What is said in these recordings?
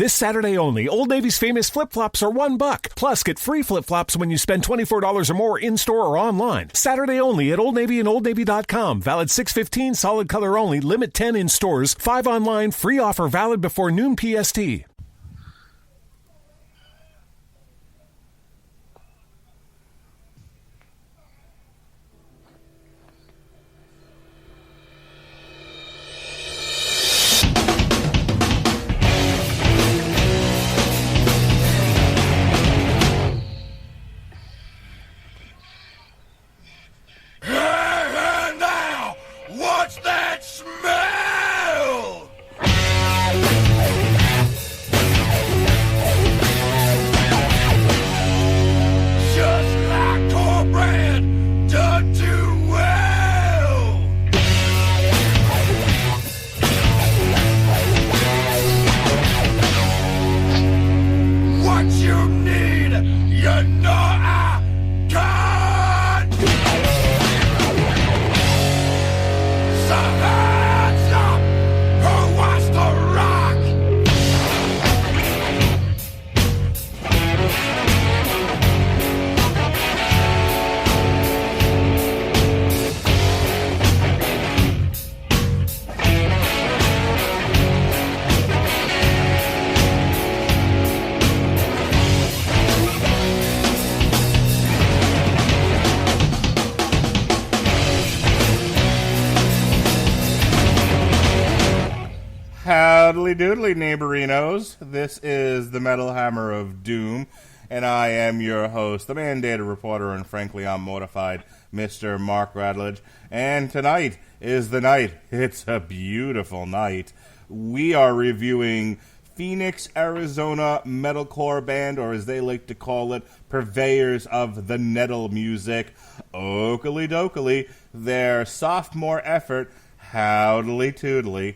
This Saturday only, Old Navy's famous flip-flops are $1. Plus, get free flip-flops when you spend $24 or more in-store or online. Saturday only at Old Navy and OldNavy.com. Valid 6/15, solid color only, limit 10 in stores, 5 online, free offer valid before noon PST. Howdilly Doodly, neighborinos. This is the Metal Hammer of Doom, and I am your host, the mandated reporter, and frankly, I'm mortified, Mr. Mark Radledge. And tonight is the night. It's a beautiful night. We are reviewing Phoenix, Arizona metalcore band, or as they like to call it, purveyors of the Nedal music, Okilly Dokilly, their sophomore effort, Howdilly Twodilly.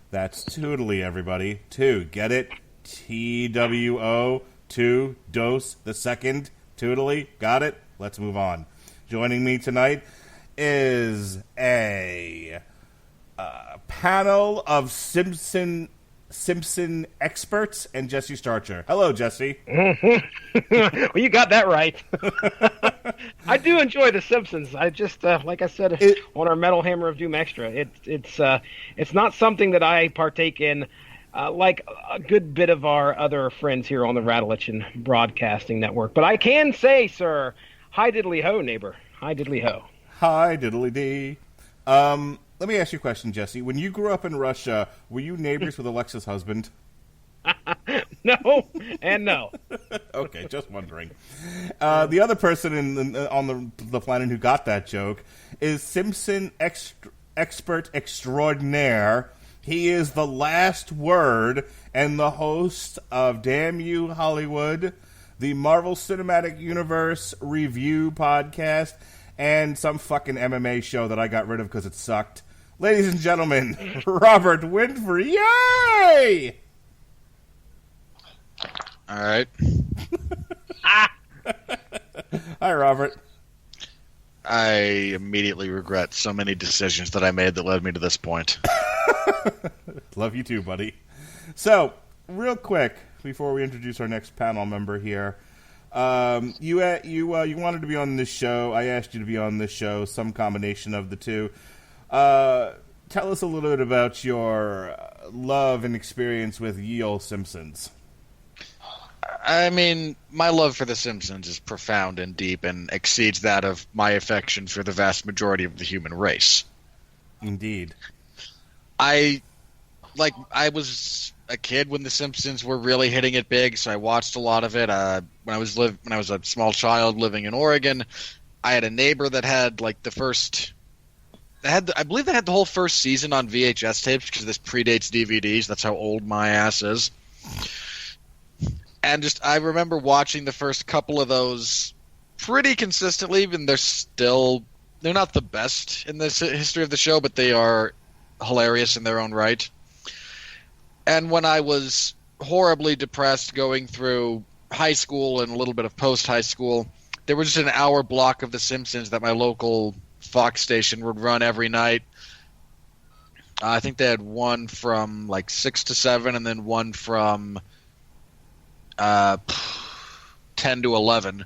That's Twodilly, everybody. Two, get it? T-W-O, two, dose, the second, Twodilly. Got it? Let's move on. Joining me tonight is a panel of Simpson experts and Jesse Starcher. Hello, Jesse. Well, you got that right. I do enjoy The Simpsons. I just, like I said on our Metal Hammer of Doom Extra, it's not something that I partake in like a good bit of our other friends here on the Rattlechen Broadcasting Network. But I can say, sir, hi diddly ho, neighbor. Hi diddly ho. Hi diddly dee. Let me ask you a question, Jesse. When you grew up in Russia, were you neighbors with Alexa's husband? No, and no. Okay, just wondering. The other person on the planet who got that joke is Simpson expert extraordinaire. He is the last word and the host of Damn You Hollywood, the Marvel Cinematic Universe review podcast, and some fucking MMA show that I got rid of because it sucked. Ladies and gentlemen, Robert Winfree, yay! All right. Hi, Robert. I immediately regret so many decisions that I made that led me to this point. Love you too, buddy. So, real quick, before we introduce our next panel member here, you wanted to be on this show. I asked you to be on this show, some combination of the two. Tell us a little bit about your love and experience with Ye Olde Simpsons. I mean, my love for The Simpsons is profound and deep and exceeds that of my affection for the vast majority of the human race. Indeed. I was a kid when The Simpsons were really hitting it big, so I watched a lot of it. When I was a small child living in Oregon, I had a neighbor that had like I believe they had the whole first season on VHS tapes because this predates DVDs. That's how old my ass is. And I remember watching the first couple of those pretty consistently, and they're not the best in the history of the show, but they are hilarious in their own right. And when I was horribly depressed going through high school and a little bit of post-high school, there was just an hour block of The Simpsons that my local Fox station would run every night. I think they had one from like 6 to 7 and then one from 10 to 11,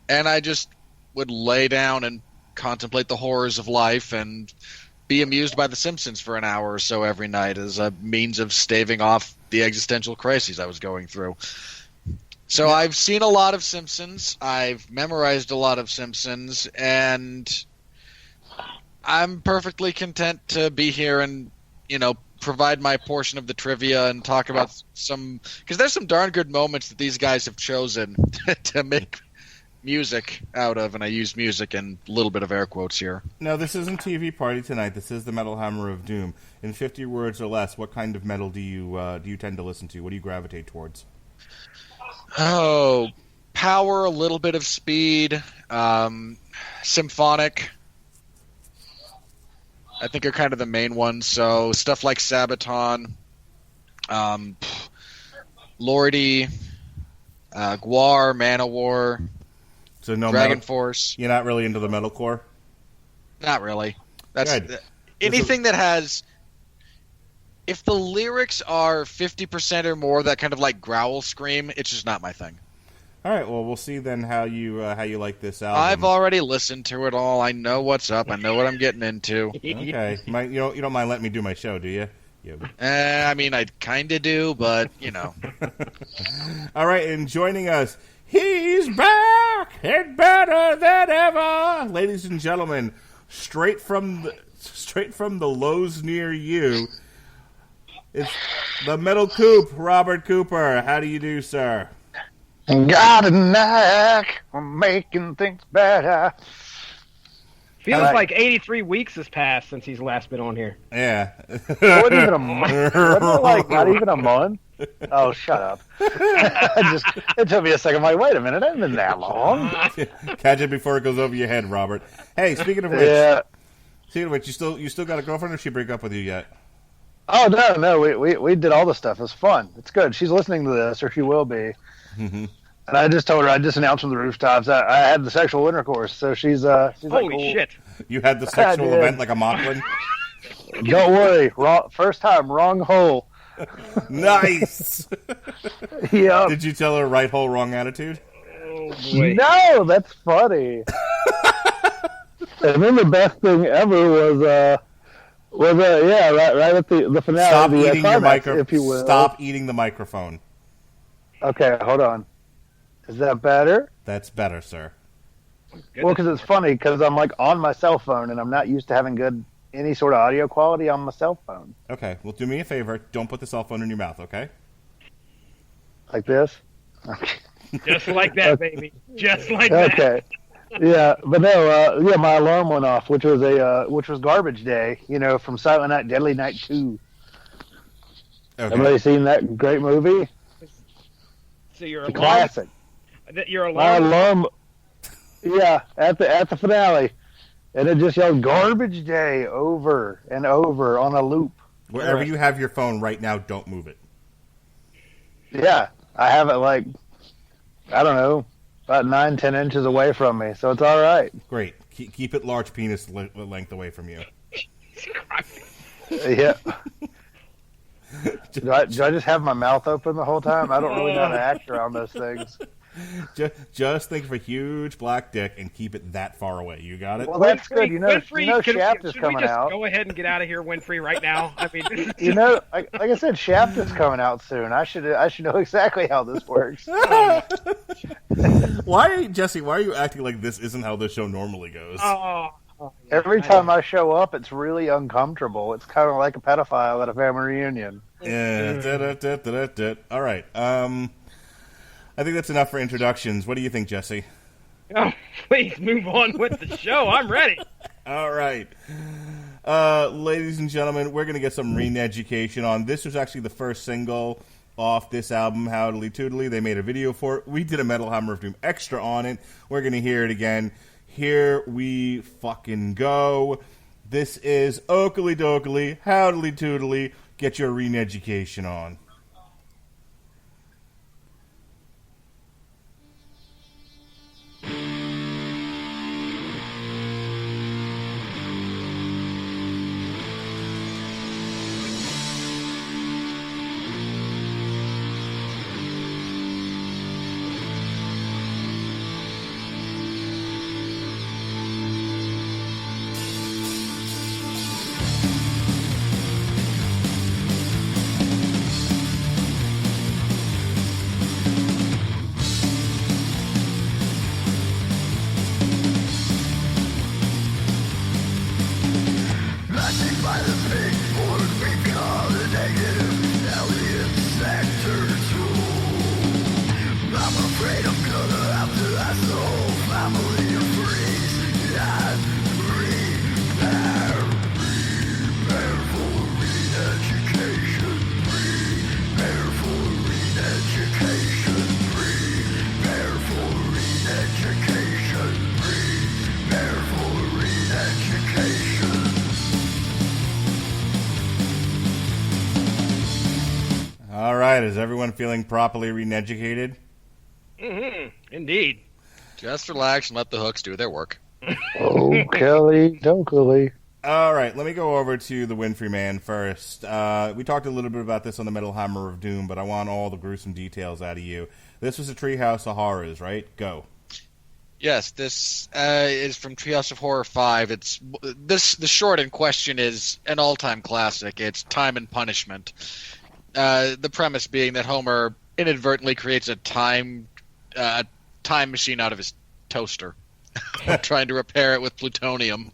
and I just would lay down and contemplate the horrors of life and be amused by The Simpsons for an hour or so every night as a means of staving off the existential crises I was going through. So I've seen a lot of Simpsons, I've memorized a lot of Simpsons, and I'm perfectly content to be here and, provide my portion of the trivia and talk about some, because there's some darn good moments that these guys have chosen to make music out of, and I use music in a little bit of air quotes here. No, this isn't TV Party Tonight. This is the Metal Hammer of Doom. In 50 words or less, what kind of metal do you tend to listen to? What do you gravitate towards? Oh, power, a little bit of speed, symphonic, I think are kind of the main ones. So stuff like Sabaton, Lordy, Gwar, Manowar, So no Dragon metal, Force. You're not really into the metalcore? Not really. That's Good. anything that has. If the lyrics are 50% or more that kind of like growl scream, it's just not my thing. All right, well, we'll see then how you like this album. I've already listened to it all. I know what's up. I know what I'm getting into. Okay. You don't mind letting me do my show, do you? I mean, I kind of do, but, All right, and joining us, he's back and better than ever. Ladies and gentlemen, straight from the lows near you, it's the Metal Coop, Robert Cooper. How do you do, sir? Got a knack on making things better. Feels like 83 weeks has passed since he's last been on here. Yeah. Wasn't even a month. Wasn't it like not even a month? Oh, shut up. It took me a second. I'm like, wait a minute, it hasn't been that long. Catch it before it goes over your head, Robert. Hey, speaking of which, you still got a girlfriend, or she break up with you yet? Oh, no, we did all the stuff. It was fun. It's good. She's listening to this, or she will be. Mm-hmm. And I just told her, I just announced from the rooftops I had the sexual intercourse, so she's holy like, cool. shit. You had the sexual event like a Mocklin? Don't worry. First time, wrong hole. Nice! Yeah. Did you tell her right hole, wrong attitude? Oh, boy. No, that's funny. And then the best thing ever was right at the finale. Stop the eating your microphone. if you will. Stop eating the microphone. Okay, hold on. Is that better? That's better, sir. Well, because it's funny, because I'm like on my cell phone, and I'm not used to having any sort of audio quality on my cell phone. Okay, well, do me a favor. Don't put the cell phone in your mouth, okay? Like this? Just like that, baby. Just like that. Okay. Yeah, but no, my alarm went off, which was garbage day, from Silent Night, Deadly Night 2. Okay. Everybody seen that great movie? So your It's a alarm, classic. your My alarm. alarm, at the finale, and it just yelled "Garbage Day" over and over on a loop. Wherever you have your phone right now, don't move it. Yeah, I have it like, I don't know, about 9-10 inches away from me, so it's all right. Great. Keep it large penis length away from you. Yeah. Do I just have my mouth open the whole time? I don't really know how to act around those things. Just think of a huge black dick and keep it that far away. You got it? Well, that's good. Winfree, Shaft is should coming we just out. go ahead and get out of here, Winfree, right now? I mean, this is Like I said, Shaft is coming out soon. I should know exactly how this works. Jesse, why are you acting like this isn't how this show normally goes? Every time I show up, it's really uncomfortable. It's kind of like a pedophile at a family reunion. Yeah. All right. I think that's enough for introductions. What do you think, Jesse? Oh, please move on with the show. I'm ready. All right. Ladies and gentlemen, we're going to get some re-education on. This was actually the first single off this album, Howdilly Twodilly. They made a video for it. We did a Metal Hammer of Doom extra on it. We're going to hear it again. Here we fucking go. This is Okilly Dokilly, Howdilly Twodilly. Get your re-education on. right, is everyone feeling properly re-educated? Mm-hmm. Indeed. Just relax and let the hooks do their work. Okilly Dokilly. All right, let me go over to the Winfree man first. We talked a little bit about this on the Metal Hammer of Doom, but I want all the gruesome details out of you. This was a Treehouse of Horrors, right? Go. Yes, this is from Treehouse of Horror 5. The short in question is an all-time classic. It's Time and Punishment. The premise being that Homer inadvertently creates a time machine out of his toaster, trying to repair it with plutonium.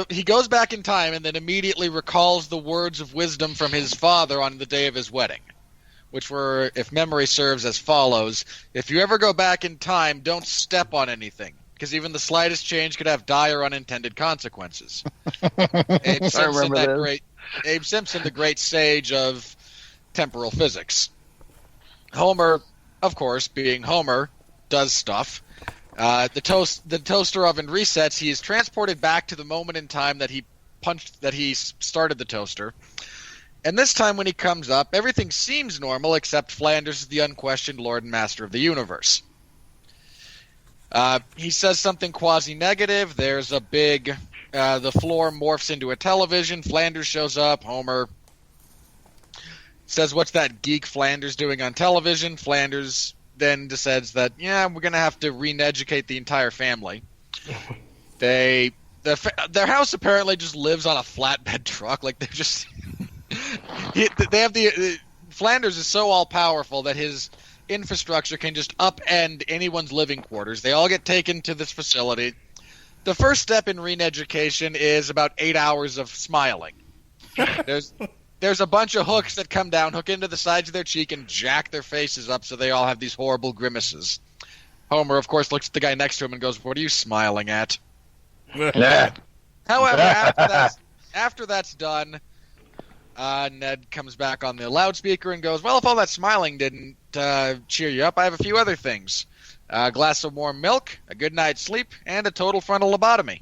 He goes back in time and then immediately recalls the words of wisdom from his father on the day of his wedding, which were, if memory serves, as follows: if you ever go back in time, don't step on anything, because even the slightest change could have dire unintended consequences. Abe Simpson, Abe Simpson, the great sage of temporal physics. Homer, of course, being Homer, does stuff. The toaster oven resets. He is transported back to the moment in time that he started the toaster. And this time when he comes up, everything seems normal except Flanders is the unquestioned Lord and Master of the universe. He says something quasi-negative. There's a big... the floor morphs into a television. Flanders shows up. Homer says, "What's that geek Flanders doing on television?" Flanders then decides that, we're going to have to re-educate the entire family. Their house apparently just lives on a flatbed truck. Like, they're just... they have Flanders is so all-powerful that his infrastructure can just upend anyone's living quarters. They all get taken to this facility. The first step in re-education is about 8 hours of smiling. There's a bunch of hooks that come down, hook into the sides of their cheek, and jack their faces up so they all have these horrible grimaces. Homer, of course, looks at the guy next to him and goes, "What are you smiling at?" However, after that's done, Ned comes back on the loudspeaker and goes, "Well, if all that smiling didn't cheer you up, I have a few other things. A glass of warm milk, a good night's sleep, and a total frontal lobotomy."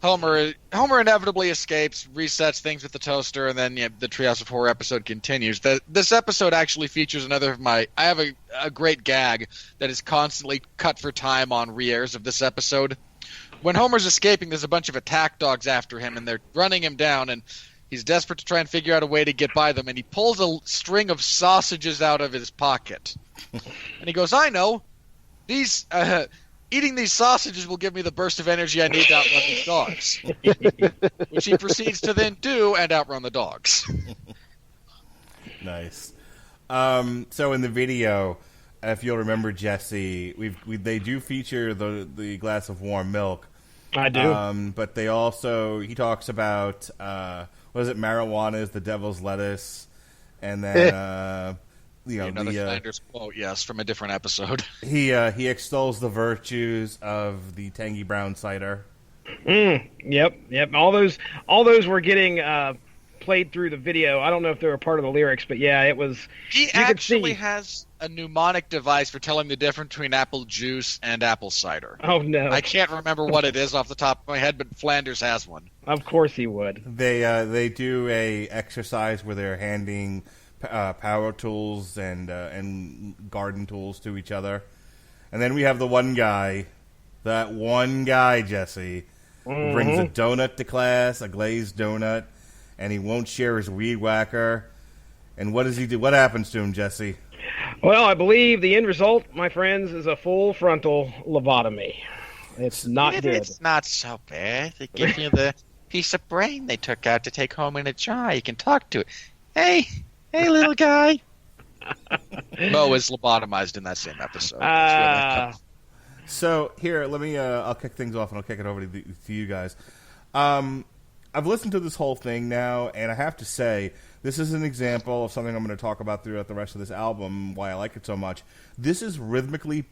Homer inevitably escapes, resets things with the toaster, and then the Treehouse of Horror episode continues. This episode actually features another of my... I have a great gag that is constantly cut for time on re-airs of this episode. When Homer's escaping, there's a bunch of attack dogs after him, and they're running him down, and he's desperate to try and figure out a way to get by them, and he pulls a string of sausages out of his pocket. And he goes, "I know. Eating these sausages will give me the burst of energy I need to outrun these dogs." Which he proceeds to then do and outrun the dogs. Nice. So in the video, if you'll remember, Jesse, they do feature the glass of warm milk. I do. But they also... He talks about... what is it? Marijuana is the devil's lettuce. And then... another Flanders quote, yes, from a different episode. He extols the virtues of the tangy brown cider. Yep. All those were getting played through the video. I don't know if they were part of the lyrics, but yeah, it was. He actually has a mnemonic device for telling the difference between apple juice and apple cider. Oh no! I can't remember what it is off the top of my head, but Flanders has one. Of course he would. They do a exercise where they're handing power tools and garden tools to each other, and then we have the one guy, Jesse, who brings a donut to class, a glazed donut, and he won't share his weed whacker. And what does he do? What happens to him, Jesse? Well, I believe the end result, my friends, is a full frontal lobotomy. It's not good. It's not so bad. They give you the piece of brain they took out to take home in a jar. You can talk to it. Hey, little guy. Mo is lobotomized in that same episode. So here, let me. I'll kick things off, and I'll kick it over to you guys. I've listened to this whole thing now, and I have to say, this is an example of something I'm going to talk about throughout the rest of this album. Why I like it so much. This is rhythmically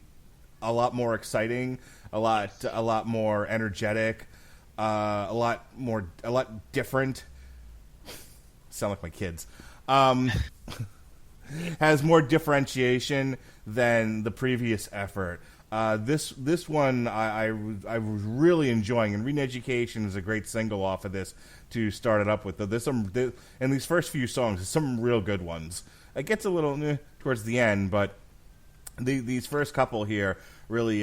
a lot more exciting, a lot more energetic, a lot different. Sound like my kids. Has more differentiation than the previous effort. This one I was really enjoying, and Re-Education is a great single off of this to start it up with. And these first few songs, there's some real good ones. It gets a little towards the end, but these first couple here really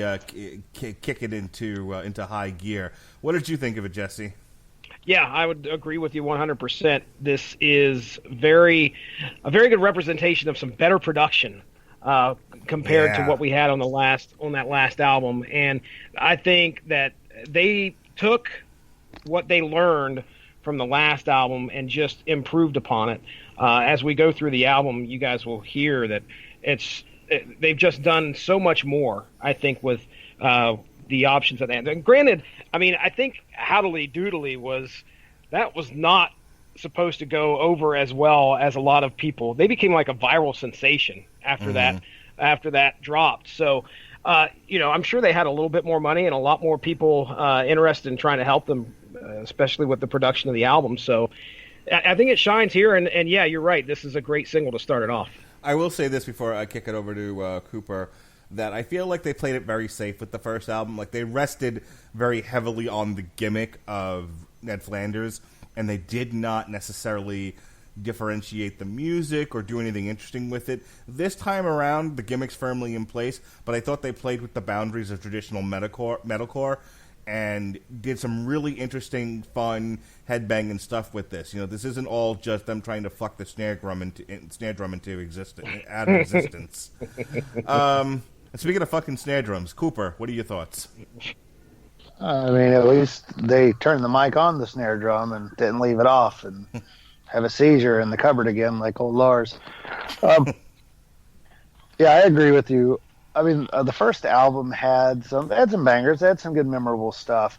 kick it into high gear. What did you think of it, Jesse? Yeah, I would agree with you 100%. This is a very good representation of some better production compared to what we had on that last album. And I think that they took what they learned from the last album and just improved upon it. As we go through the album, you guys will hear that they've just done so much more, I think, with the options that they had. And granted, I mean, I think Howdilly Doodly was not supposed to go over as well as a lot of people. They became like a viral sensation after that dropped. So, I'm sure they had a little bit more money and a lot more people interested in trying to help them, especially with the production of the album. So I think it shines here. And yeah, you're right. This is a great single to start it off. I will say this before I kick it over to Cooper, that I feel like they played it very safe with the first album. Like, they rested very heavily on the gimmick of Ned Flanders, and they did not necessarily differentiate the music or do anything interesting with it. This time around, the gimmick's firmly in place, but I thought they played with the boundaries of traditional metalcore and did some really interesting, fun, headbanging stuff with this. This isn't all just them trying to fuck the snare drum into existence. Speaking of fucking snare drums, Cooper, what are your thoughts? I mean, at least they turned the mic on the snare drum and didn't leave it off and have a seizure in the cupboard again like old Lars. Yeah, I agree with you. I mean, the first album had some bangers, had some good memorable stuff,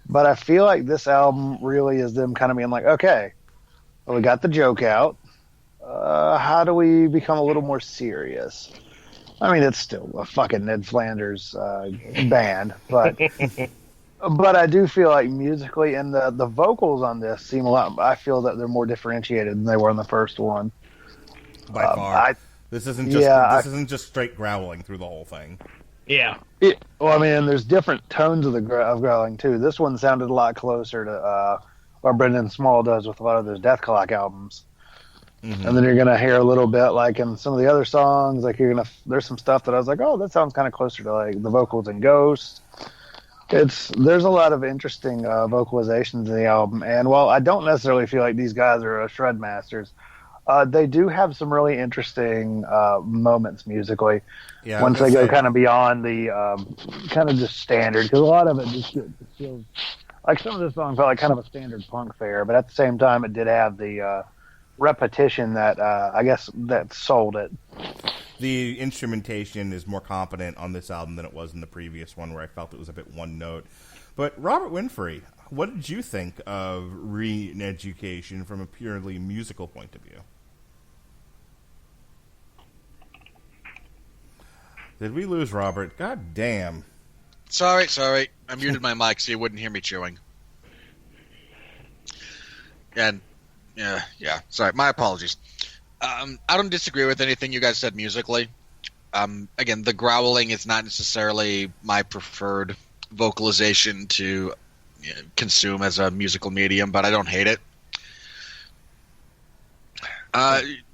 but I feel like this album really is them kind of being like, okay, well, we got the joke out. How do we become a little more serious? I mean, it's still a fucking Ned Flanders band, but I do feel like musically, and the vocals on this seem a lot. I feel that they're more differentiated than they were in the first one. By far. This isn't just straight growling through the whole thing. Yeah. Well, I mean, there's different tones of growling too. This one sounded a lot closer to what Brendan Small does with a lot of those Death Clock albums. Mm-hmm. And then you're gonna hear a little bit like in some of the other songs, like there's some stuff that I was like, oh, that sounds kind of closer to like the vocals in Ghost. There's a lot of interesting vocalizations in the album, and while I don't necessarily feel like these guys are shred masters, they do have some really interesting moments musically. Yeah, once they go kind of beyond the kind of just standard, because a lot of it just feels like some of the songs felt like kind of a standard punk fare, but at the same time, it did have the repetition that I guess that sold it. The instrumentation is more competent on this album than it was in the previous one, where I felt it was a bit one note. But Robert Winfree, what did you think of Re-Education from a purely musical point of view? Did we lose Robert? God damn. Sorry. I muted my mic so you wouldn't hear me chewing. And yeah. Sorry, my apologies. I don't disagree with anything you guys said musically. Again, the growling is not necessarily my preferred vocalization to consume as a musical medium, but I don't hate it.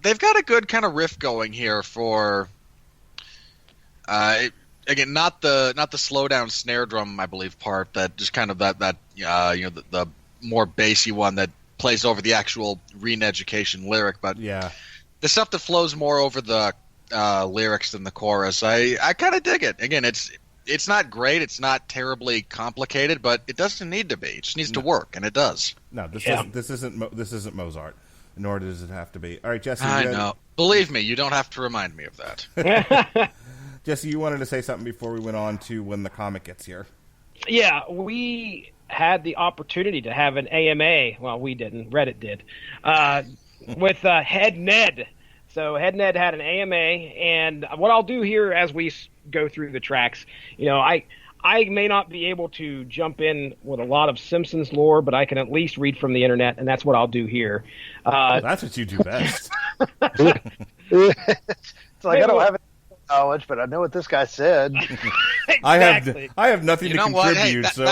They've got a good kind of riff going here for. Again, not the slow down snare drum, I believe, part that just kind of that the more bassy one that plays over the actual Re-Education lyric, but yeah. The stuff that flows more over the lyrics than the chorus, I kind of dig it. Again, it's not great, it's not terribly complicated, but it doesn't need to be. It just needs to work, and it does. No, this isn't Mozart, nor does it have to be. All right, Jesse. I know. Believe me, you don't have to remind me of that. Jesse, you wanted to say something before we went on to when the comic gets here. Yeah, we had the opportunity to have an AMA. Well, we didn't. Reddit did. With Head Ned. So Head Ned had an AMA, and what I'll do here as we go through the tracks, I may not be able to jump in with a lot of Simpsons lore, but I can at least read from the internet, and that's what I'll do here. That's what you do best. It's like, I don't have any knowledge, but I know what this guy said. Exactly. I have nothing You to know what? Hey, contribute.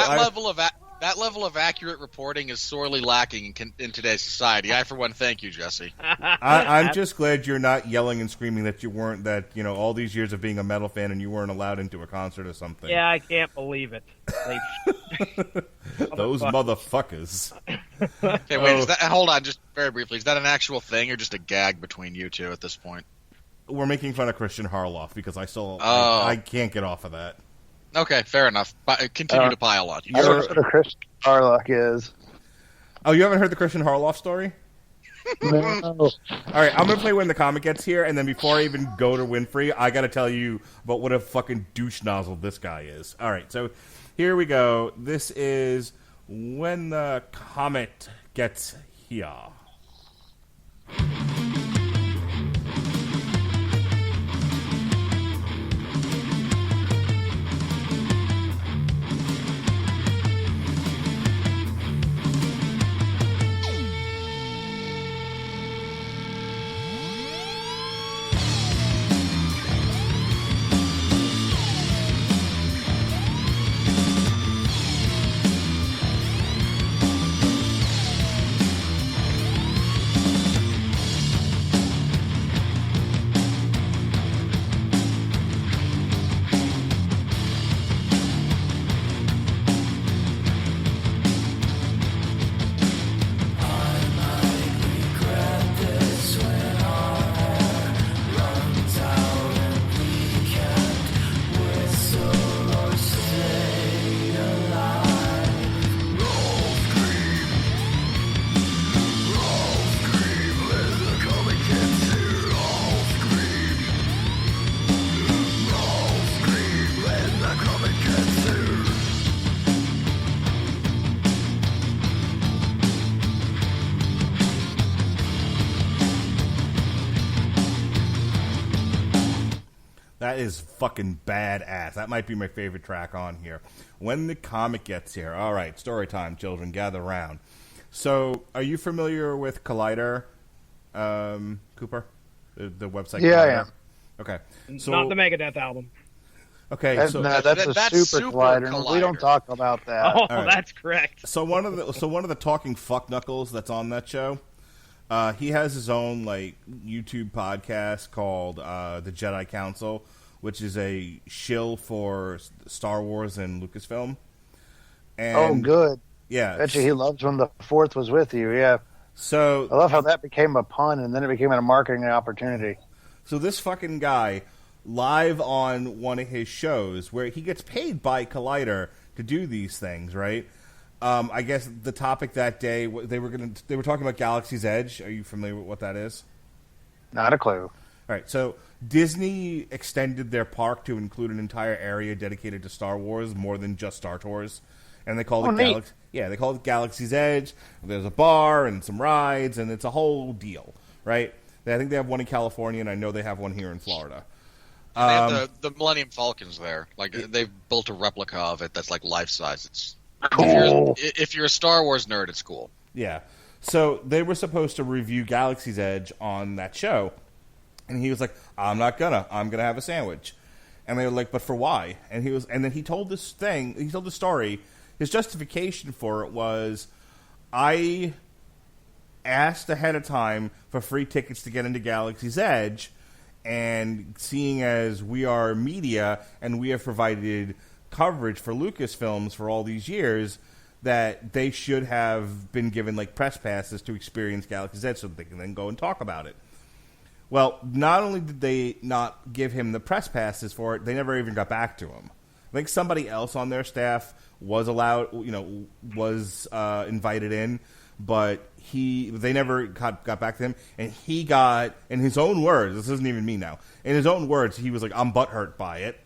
that level of accurate reporting is sorely lacking in today's society. I, for one, thank you, Jesse. I'm just glad you're not yelling and screaming that you weren't, that, all these years of being a metal fan and you weren't allowed into a concert or something. Yeah, I can't believe it. Those motherfuckers. Okay, wait, hold on, just very briefly. Is that an actual thing or just a gag between you two at this point? We're making fun of Christian Harloff because I can't get off of that. Okay, fair enough. Continue to pile on. I don't know what a Christian Harlock is. Oh, you haven't heard the Christian Harloff story? No. All right, I'm going to play when the comic gets here, and then before I even go to Winfree, I got to tell you about what a fucking douche nozzle this guy is. All right, so here we go. This is when the comet gets here. That is fucking badass. That might be my favorite track on here. When the comet gets here. All right, story time, children. Gather round. So, are you familiar with Collider, Cooper? The website? Yeah, Collider? I am. Okay. So, Not the Megadeth album. Okay, That's a super collider. We don't talk about that. Oh, right. That's correct. So one of the talking fuck knuckles that's on that show, he has his own YouTube podcast called the Jedi Council, which is a shill for Star Wars and Lucasfilm. And, good. Yeah. Bet you he loves when the fourth was with you. Yeah. So I love how that became a pun and then it became a marketing opportunity. So this fucking guy, live on one of his shows, where he gets paid by Collider to do these things, right? I guess the topic that day they were talking about Galaxy's Edge. Are you familiar with what that is? Not a clue. All right, so Disney extended their park to include an entire area dedicated to Star Wars, more than just Star Tours, and they called it Galaxy. Yeah, they called it Galaxy's Edge. There's a bar and some rides, and it's a whole deal, right? I think they have one in California, and I know they have one here in Florida. They have the Millennium Falcons there. They've built a replica of it that's life size. It's cool. If you're a Star Wars nerd, it's cool. Yeah. So they were supposed to review Galaxy's Edge on that show, and he was like, I'm gonna have a sandwich. And they were like, but for why? And then he told this story. His justification for it was, I asked ahead of time for free tickets to get into Galaxy's Edge, and seeing as we are media and we have provided coverage for Lucasfilms for all these years, that they should have been given press passes to experience Galaxy's Edge so that they can then go and talk about it. Well, not only did they not give him the press passes for it, they never even got back to him. I think somebody else on their staff was allowed, was invited in, but they never got back to him, and he got, in his own words, this isn't even me now, in his own words, he was like, I'm butthurt by it.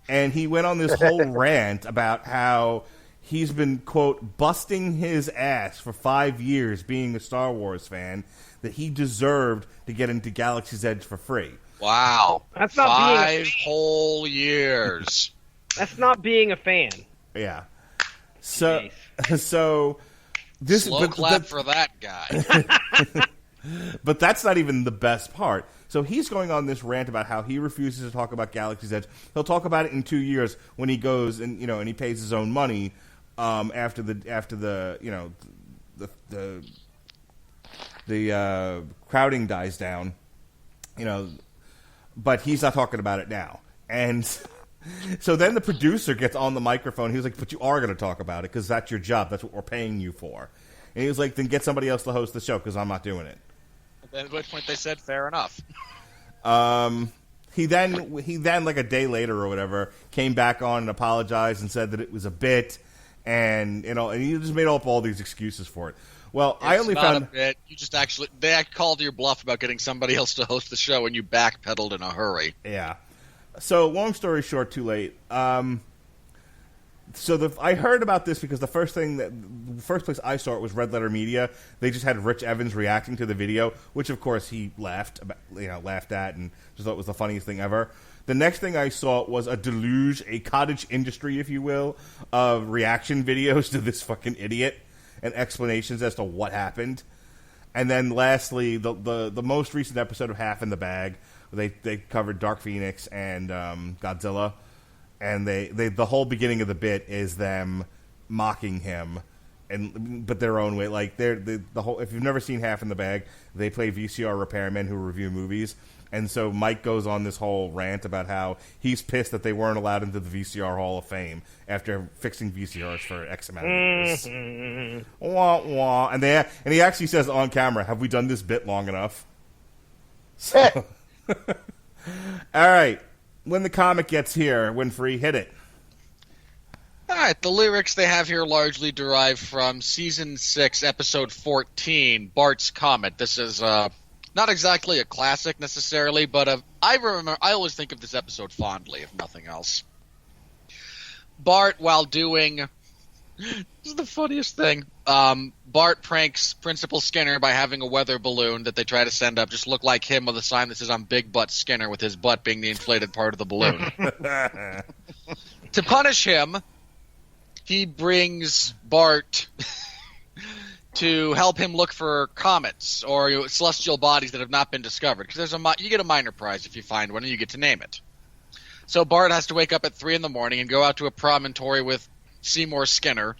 And he went on this whole rant about how he's been, quote, busting his ass for 5 years being a Star Wars fan, that he deserved to get into Galaxy's Edge for free. Wow. That's not 5 whole years. That's not being a fan. Yeah. So this Slow clap for that guy. But that's not even the best part. So he's going on this rant about how he refuses to talk about Galaxy's Edge. He'll talk about it in 2 years when he goes and and he pays his own money after the crowding dies down. But he's not talking about it now. And so then the producer gets on the microphone. He was like, "But you are going to talk about it because that's your job. That's what we're paying you for." And he was like, "Then get somebody else to host the show because I'm not doing it." At which point they said, "Fair enough." He then like a day later or whatever came back on and apologized and said that it was a bit, and and he just made up all these excuses for it. Well, I only found a bit. You just they called your bluff about getting somebody else to host the show, and you backpedaled in a hurry. Yeah. So long story short, too late. I heard about this because the first place I saw it was Red Letter Media. They just had Rich Evans reacting to the video, which of course he laughed at and just thought it was the funniest thing ever. The next thing I saw was a deluge, a cottage industry, if you will, of reaction videos to this fucking idiot and explanations as to what happened. And then lastly, the most recent episode of Half in the Bag, they covered Dark Phoenix and Godzilla. And the whole beginning of the bit is them mocking him, but their own way. Like the whole. If you've never seen Half in the Bag, they play VCR repairmen who review movies, and so Mike goes on this whole rant about how he's pissed that they weren't allowed into the VCR Hall of Fame after fixing VCRs for X amount of years. Wah wah, and he actually says on camera, "Have we done this bit long enough?" So, all right. When the comic gets here, Winfree, hit it. All right, the lyrics they have here largely derive from Season 6, Episode 14, Bart's Comet. This is not exactly a classic necessarily, but I always think of this episode fondly, if nothing else. Bart, while doing... This is the funniest thing. Bart pranks Principal Skinner by having a weather balloon that they try to send up just look like him with a sign that says "I'm Big Butt Skinner," with his butt being the inflated part of the balloon. To punish him, he brings Bart to help him look for comets or celestial bodies that have not been discovered. Because you get a minor prize if you find one, and you get to name it. So Bart has to wake up at 3 in the morning and go out to a promontory with Seymour Skinner,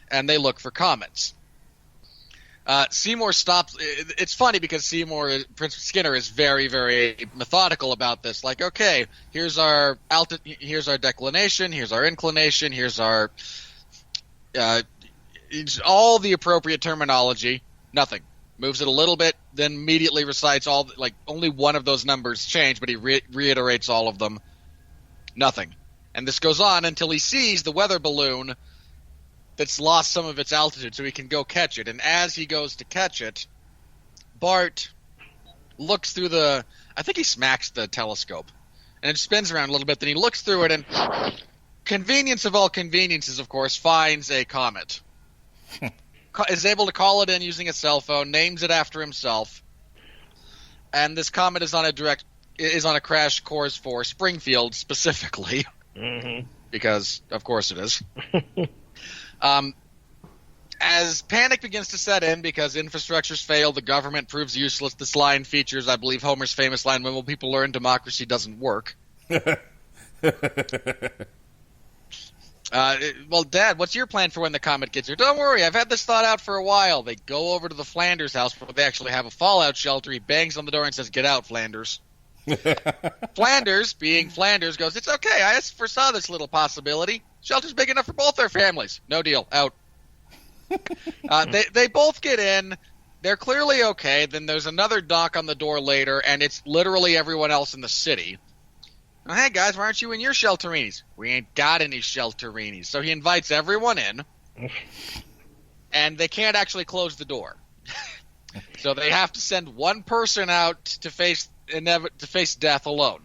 and they look for comets. Seymour stops. It's funny because Prince Skinner is very, very methodical about this. Like, okay, here's our here's our declination, here's our inclination, here's our all the appropriate terminology. Nothing. Moves it a little bit, then immediately recites only one of those numbers change, but he reiterates all of them. Nothing. And this goes on until he sees the weather balloon that's lost some of its altitude, so he can go catch it. And as he goes to catch it, Bart looks through I think he smacks the telescope. And it spins around a little bit, then he looks through it, and convenience of all conveniences, of course, finds a comet. Is able to call it in using a cell phone, names it after himself. And this comet is on a crash course for Springfield specifically. Mm-hmm. Because, of course it is. As panic begins to set in because infrastructure's failed, the government proves useless, this line features, I believe, Homer's famous line, "When will people learn democracy doesn't work?" Well, Dad, what's your plan for when the comet gets here? Don't worry, I've had this thought out for a while. They go over to the Flanders house where they actually have a fallout shelter. He bangs on the door and says, "Get out, Flanders." Flanders, being Flanders, goes, "It's okay, I foresaw this little possibility. Shelter's big enough for both our families. No deal, out." They both get in. They're clearly okay. Then there's another knock on the door later, and it's literally everyone else in the city. "Oh, hey, guys, why aren't you in your shelterinis?" "We ain't got any shelterinis." So he invites everyone in, and they can't actually close the door. So they have to send one person out to face death alone.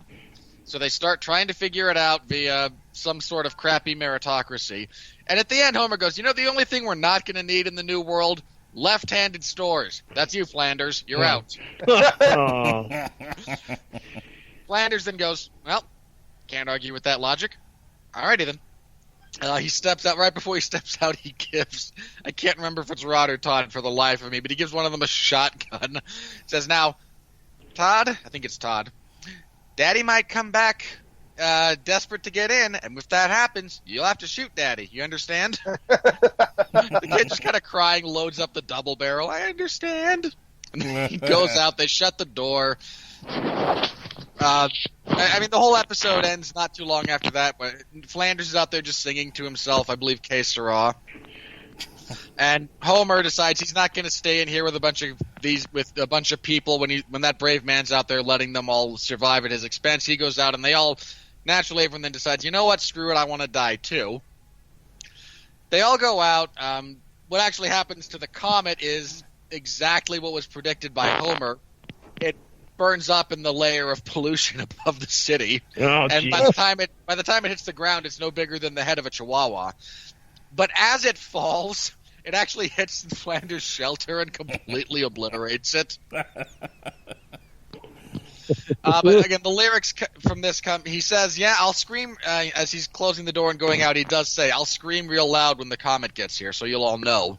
So they start trying to figure it out via some sort of crappy meritocracy. And at the end, Homer goes, "The only thing we're not going to need in the new world? Left-handed stores. That's you, Flanders. You're out." Flanders then goes, "Well, can't argue with that logic. Alrighty then." He steps out. Right before he steps out, he gives, I can't remember if it's Rod or Todd for the life of me, but he gives one of them a shotgun. Says, now, Todd, I think it's Todd, Daddy might come back desperate to get in, and if that happens, you'll have to shoot Daddy. You understand? The kid just kind of crying, loads up the double barrel. I understand. And he goes out. They shut the door. I mean, the whole episode ends not too long after that. But Flanders is out there just singing to himself, I believe, Que Sera. And Homer decides he's not going to stay in here with a bunch of people when that brave man's out there letting them all survive at his expense. He goes out, and they all naturally, everyone then decides, you know what, screw it, I want to die too. They all go out. What actually happens to the comet is exactly what was predicted by Homer. It burns up in the layer of pollution above the city, and by the time it hits the ground, it's no bigger than the head of a chihuahua. But as it falls, it actually hits Flanders' shelter and completely obliterates it. But again, the lyrics from this come. He says, "Yeah, I'll scream." As he's closing the door and going out, he does say, "I'll scream real loud when the comet gets here, so you'll all know."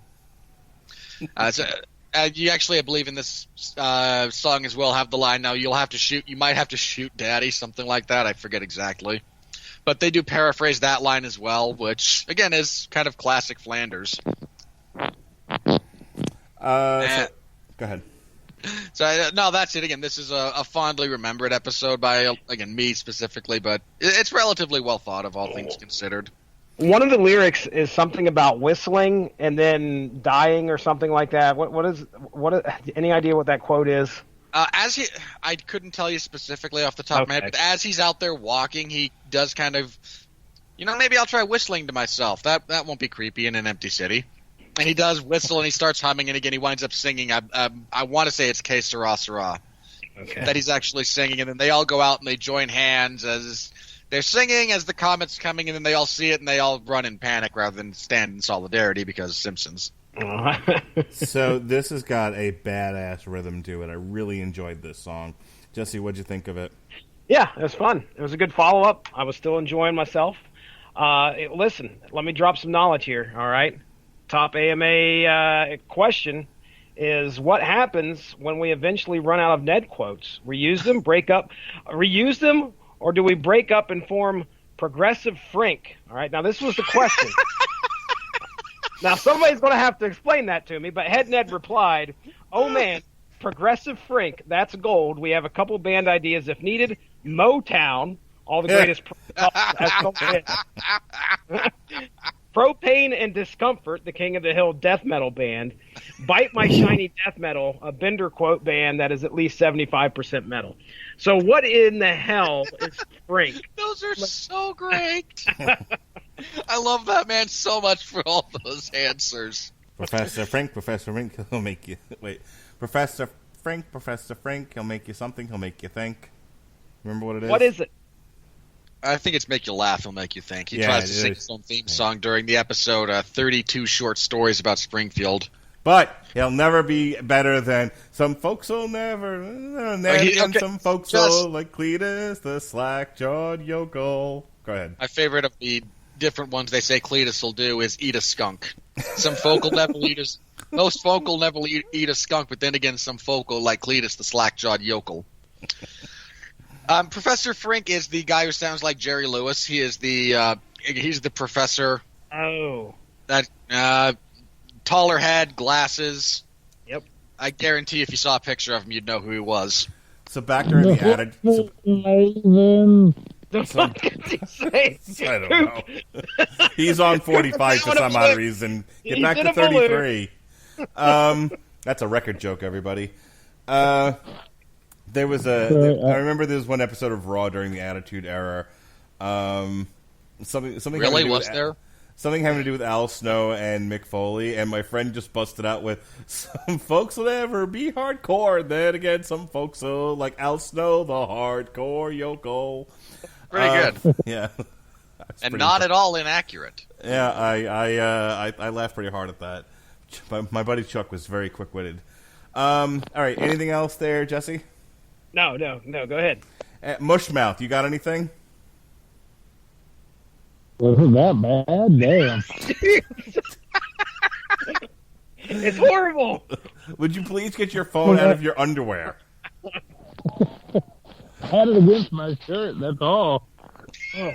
You actually, I believe, in this song as well, have the line, "Now you'll have to shoot. You might have to shoot Daddy," something like that. I forget exactly, but they do paraphrase that line as well, which again is kind of classic Flanders. Go ahead. So no, that's it. Again, this is a fondly remembered episode by, again, me specifically, but it's relatively well thought of, all things considered. One of the lyrics is something about whistling and then dying or something like that. What? Any idea what that quote is? I couldn't tell you specifically off the top of my head, but as he's out there walking, he does kind of, maybe I'll try whistling to myself. That won't be creepy in an empty city. And he does whistle, and he starts humming, and again, he winds up singing. I want to say it's Que Sera Sera. Okay. That he's actually singing, and then they all go out and they join hands as they're singing as the comet's coming, and then they all see it, and they all run in panic rather than stand in solidarity because Simpsons. So this has got a badass rhythm to it. I really enjoyed this song. Jesse, what'd you think of it? Yeah, it was fun. It was a good follow-up. I was still enjoying myself. Listen, let me drop some knowledge here, all right? Top AMA question is, what happens when we eventually run out of Ned quotes? Reuse them, or do we break up and form Progressive Frink? All right, now this was the question. Now somebody's going to have to explain that to me, but Head Ned replied, "Oh man, Progressive Frink, that's gold. We have a couple band ideas if needed. Motown, all the greatest Propane and Discomfort, the King of the Hill death metal band. Bite My Shiny Death Metal, a Bender quote band that is at least 75% metal." So what in the hell is Frink? Those are so great. I love that man so much for all those answers. Professor Frink, he'll make you... Wait. Professor Frink, he'll make you something, he'll make you think. Remember what it is? What is it? I think it's Make You Laugh, He'll Make You Think. He tries to sing his own theme song during the episode, 32 Short Stories About Springfield. But he'll never be better than some folks will never, some folks will like Cletus, the slack-jawed yokel. Go ahead. My favorite of the different ones they say Cletus will do is eat a skunk. Some folk will never most folk will never eat a skunk, but then again, some folk will like Cletus, the slack-jawed yokel. Professor Frink is the guy who sounds like Jerry Lewis. He is he's the professor. Oh. That taller head, glasses. Yep. I guarantee if you saw a picture of him, you'd know who he was. So back during the attitude. What did he say? I don't know. He's on 45 for some odd reason. Get back to 33. That's a record joke, everybody. There was I remember there was one episode of Raw during the Attitude Era. Something really was there? Something having to do with Al Snow and Mick Foley, and my friend just busted out with, "Some folks will never be hardcore." Then again, some folks will like Al Snow, the hardcore yokel. Pretty good. Yeah, and not good. At all inaccurate. Yeah, I laughed pretty hard at that. My buddy Chuck was very quick-witted. All right, anything else there, Jesse? No, go ahead. Mushmouth, you got anything? Wasn't that bad? Damn. It's horrible. Would you please get your phone out of your underwear? I had it against my shirt, that's all. Oh.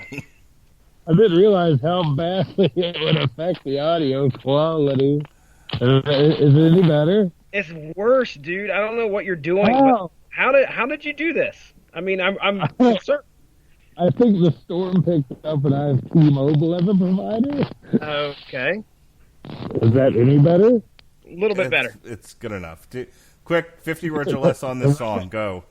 I didn't realize how badly it would affect the audio quality. Is it any better? It's worse, dude. I don't know what you're doing. Oh. But how did you do this? I mean, I'm concerned. I think the storm picked up and I have T-Mobile as a provider. Okay. Is that any better? A little bit better. It's good enough. Quick, 50 words or less on this song. Go.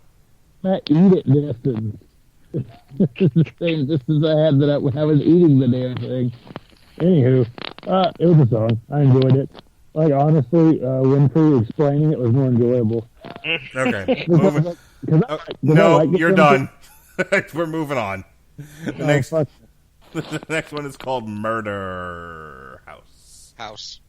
Not eat it distance. This is the same distance I had when I was eating the damn thing. Anywho, it was a song. I enjoyed it. Like, honestly, Winfree explaining it was more enjoyable. Okay. No, you're done. We're moving on. The next one is called Murder House.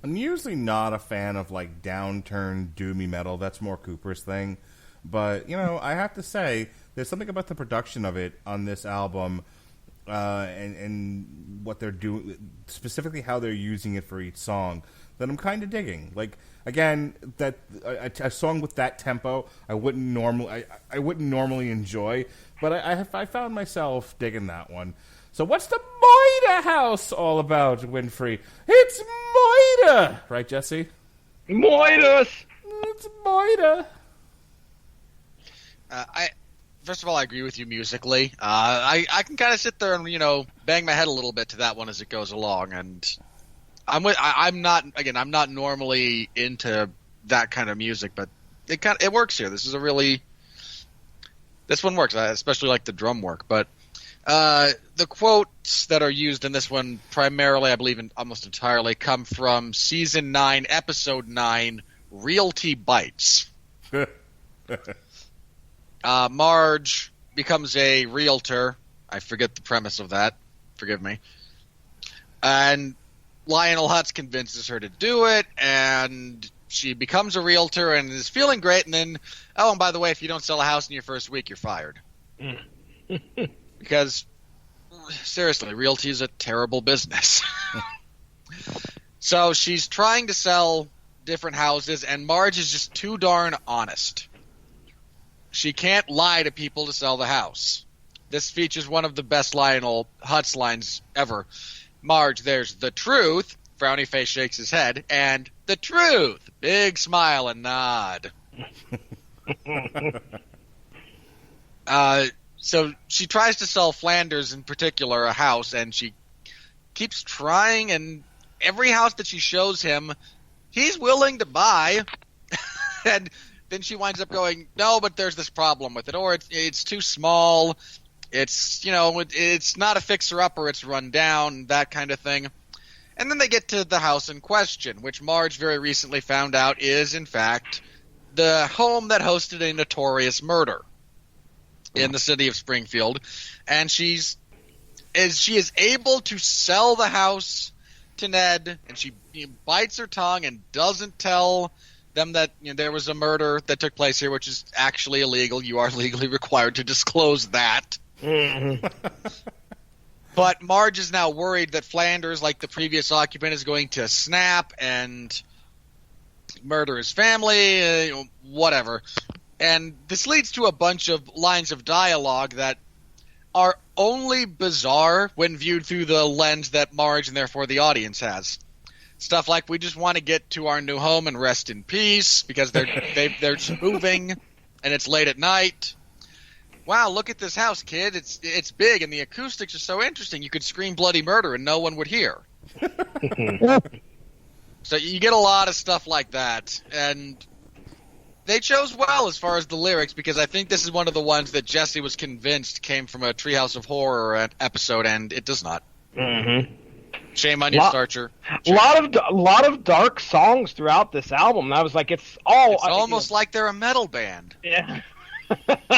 Usually not a fan of like downturned doomy metal. That's more Cooper's thing. But I have to say, there's something about the production of it on this album, and what they're doing, specifically how they're using it for each song, that I'm kind of digging. Like, again, that a song with that tempo, I wouldn't normally enjoy, but I found myself digging that one. So what's the Moida House all about, Winfree? It's Moida! Right, Jesse? Moidas! It's Moida. First of all, I agree with you musically. I can kind of sit there and, bang my head a little bit to that one as it goes along. And I'm not normally into that kind of music, but it works here. This one works. I especially like the drum work, but the quotes that are used in this one primarily, I believe, almost entirely, come from Season 9, Episode 9, Realty Bites. Marge becomes a realtor. I forget the premise of that. Forgive me. And Lionel Hutz convinces her to do it, and she becomes a realtor and is feeling great, and then, oh, and by the way, if you don't sell a house in your first week, you're fired. Because, seriously, realty is a terrible business. So she's trying to sell different houses, and Marge is just too darn honest. She can't lie to people to sell the house. This features one of the best Lionel Hutz lines ever. Marge, there's the truth. Frowny face shakes his head. And the truth. Big smile and nod. So she tries to sell Flanders in particular a house, and she keeps trying, and every house that she shows him, he's willing to buy. And then she winds up going, no, but there's this problem with it, or it's too small, it's, it's not a fixer-upper, it's run down, that kind of thing. And then they get to the house in question, which Marge very recently found out is, in fact, the home that hosted a notorious murder in the city of Springfield. And she is able to sell the house to Ned, and she bites her tongue and doesn't tell them that there was a murder that took place here, which is actually illegal. You are legally required to disclose that. But Marge is now worried that Flanders, like the previous occupant, is going to snap and murder his family, whatever. And this leads to a bunch of lines of dialogue that are only bizarre when viewed through the lens that Marge and therefore the audience has. Stuff like, we just want to get to our new home and rest in peace because they're just moving and it's late at night. Wow, look at this house, kid. It's big and the acoustics are so interesting. You could scream bloody murder and no one would hear. So you get a lot of stuff like that. And they chose well as far as the lyrics, because I think this is one of the ones that Jesse was convinced came from a Treehouse of Horror episode, and it does not. Mm-hmm. Shame on you, Starcher. A lot of dark songs throughout this album. And I was like, it's almost like they're a metal band. Yeah.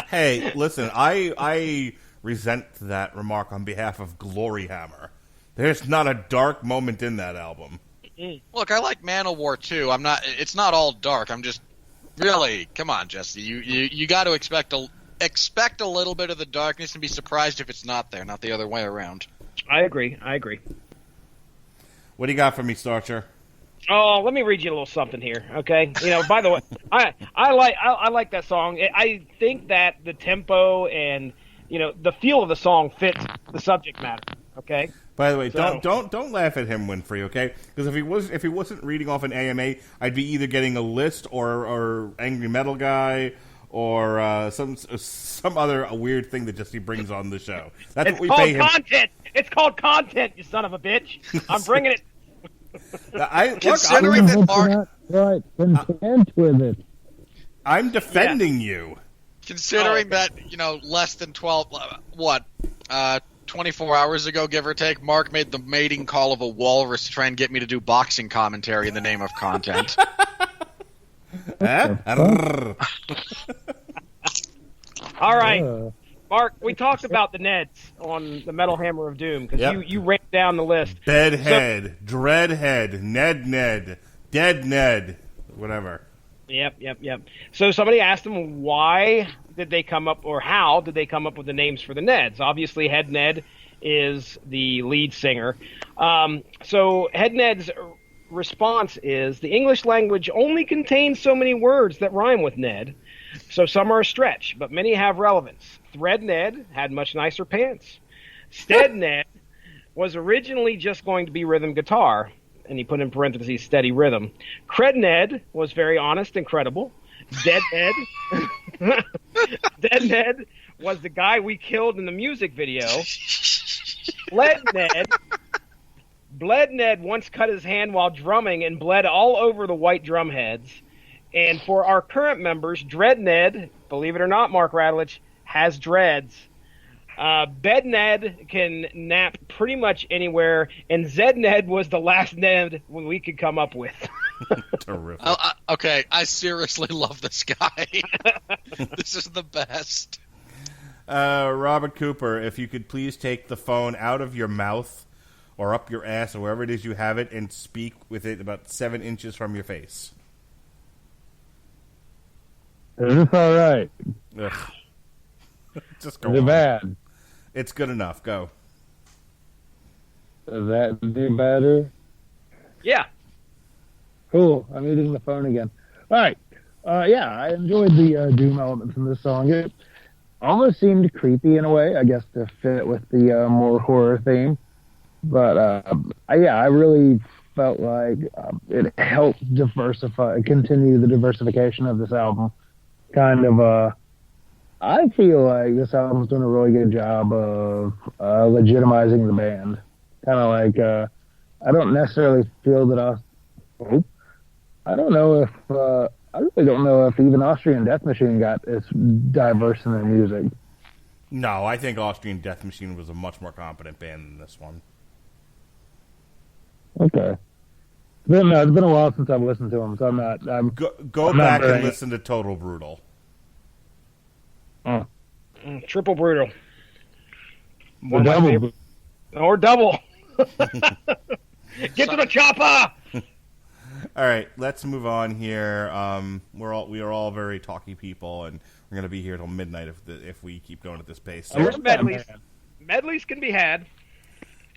Hey, listen, I resent that remark on behalf of Glory Hammer. There's not a dark moment in that album. Look, I like Manowar too. It's not all dark. I'm just really, come on, Jesse. You got to expect a little bit of the darkness and be surprised if it's not there, not the other way around. I agree. What do you got for me, Starcher? Oh, let me read you a little something here, okay? By the way, I like that song. I think that the tempo and the feel of the song fits the subject matter. Okay. By the way, don't laugh at him, Winfree. Okay, because if he wasn't reading off an AMA, I'd be either getting a list or Angry Metal Guy or some other weird thing that he brings on the show. That's what we pay him. Content. It's called content, you son of a bitch. I'm bringing it. Considering that Mark, right, content with it. I'm defending you. Considering that less than 24 hours ago, give or take, Mark made the mating call of a walrus to try and get me to do boxing commentary in the name of content. All right, Mark, we talked about the Neds on the Metal Hammer of Doom, because you ran down the list. Bedhead, Dreadhead, Ned, Dead Ned, whatever. Yep. So somebody asked them why did they come up, or how did they come up with the names for the Neds? Obviously, Head Ned is the lead singer. So Head Ned's response is, the English language only contains so many words that rhyme with Ned, so some are a stretch, but many have relevance. Thread Ned had much nicer pants. Stead Ned was originally just going to be rhythm guitar, and he put in parentheses steady rhythm. Cred Ned was very honest and credible. Dead Ned Dead Ned was the guy we killed in the music video. Bled Ned once cut his hand while drumming and bled all over the white drum heads. And for our current members, Dread Ned, believe it or not, Mark Radulich, has dreads. Bed Ned can nap pretty much anywhere, and Zed Ned was the last Ned we could come up with. Terrific. Okay, I seriously love this guy. This is the best. Robert Cooper, if you could please take the phone out of your mouth or up your ass or wherever it is you have it and speak with it about 7 inches from your face. Is this all right? Ugh. Just go Is it on. bad? It's good enough. Go. Is that any better? Yeah. Cool. I'm using the phone again. All right. Yeah, I enjoyed the doom elements in this song. It almost seemed creepy in a way, I guess, to fit with the more horror theme. But yeah, I really felt like it helped continue the diversification of this album. I feel like this album's doing a really good job of legitimizing the band. Kind of like, I don't necessarily feel that I don't know if, I really don't know if even Austrian Death Machine got as diverse in their music. No, I think Austrian Death Machine was a much more competent band than this one. Okay. It's been a while since I've listened to them, so I'm not. Go I'm back not and listen to Total Brutal. Oh. Triple brutal. Or double. Or double. Get to the chopper! All right, let's move on here. We are all very talky people, and we're going to be here till midnight if we keep going at this pace. So, There's medleys. Medleys can be had.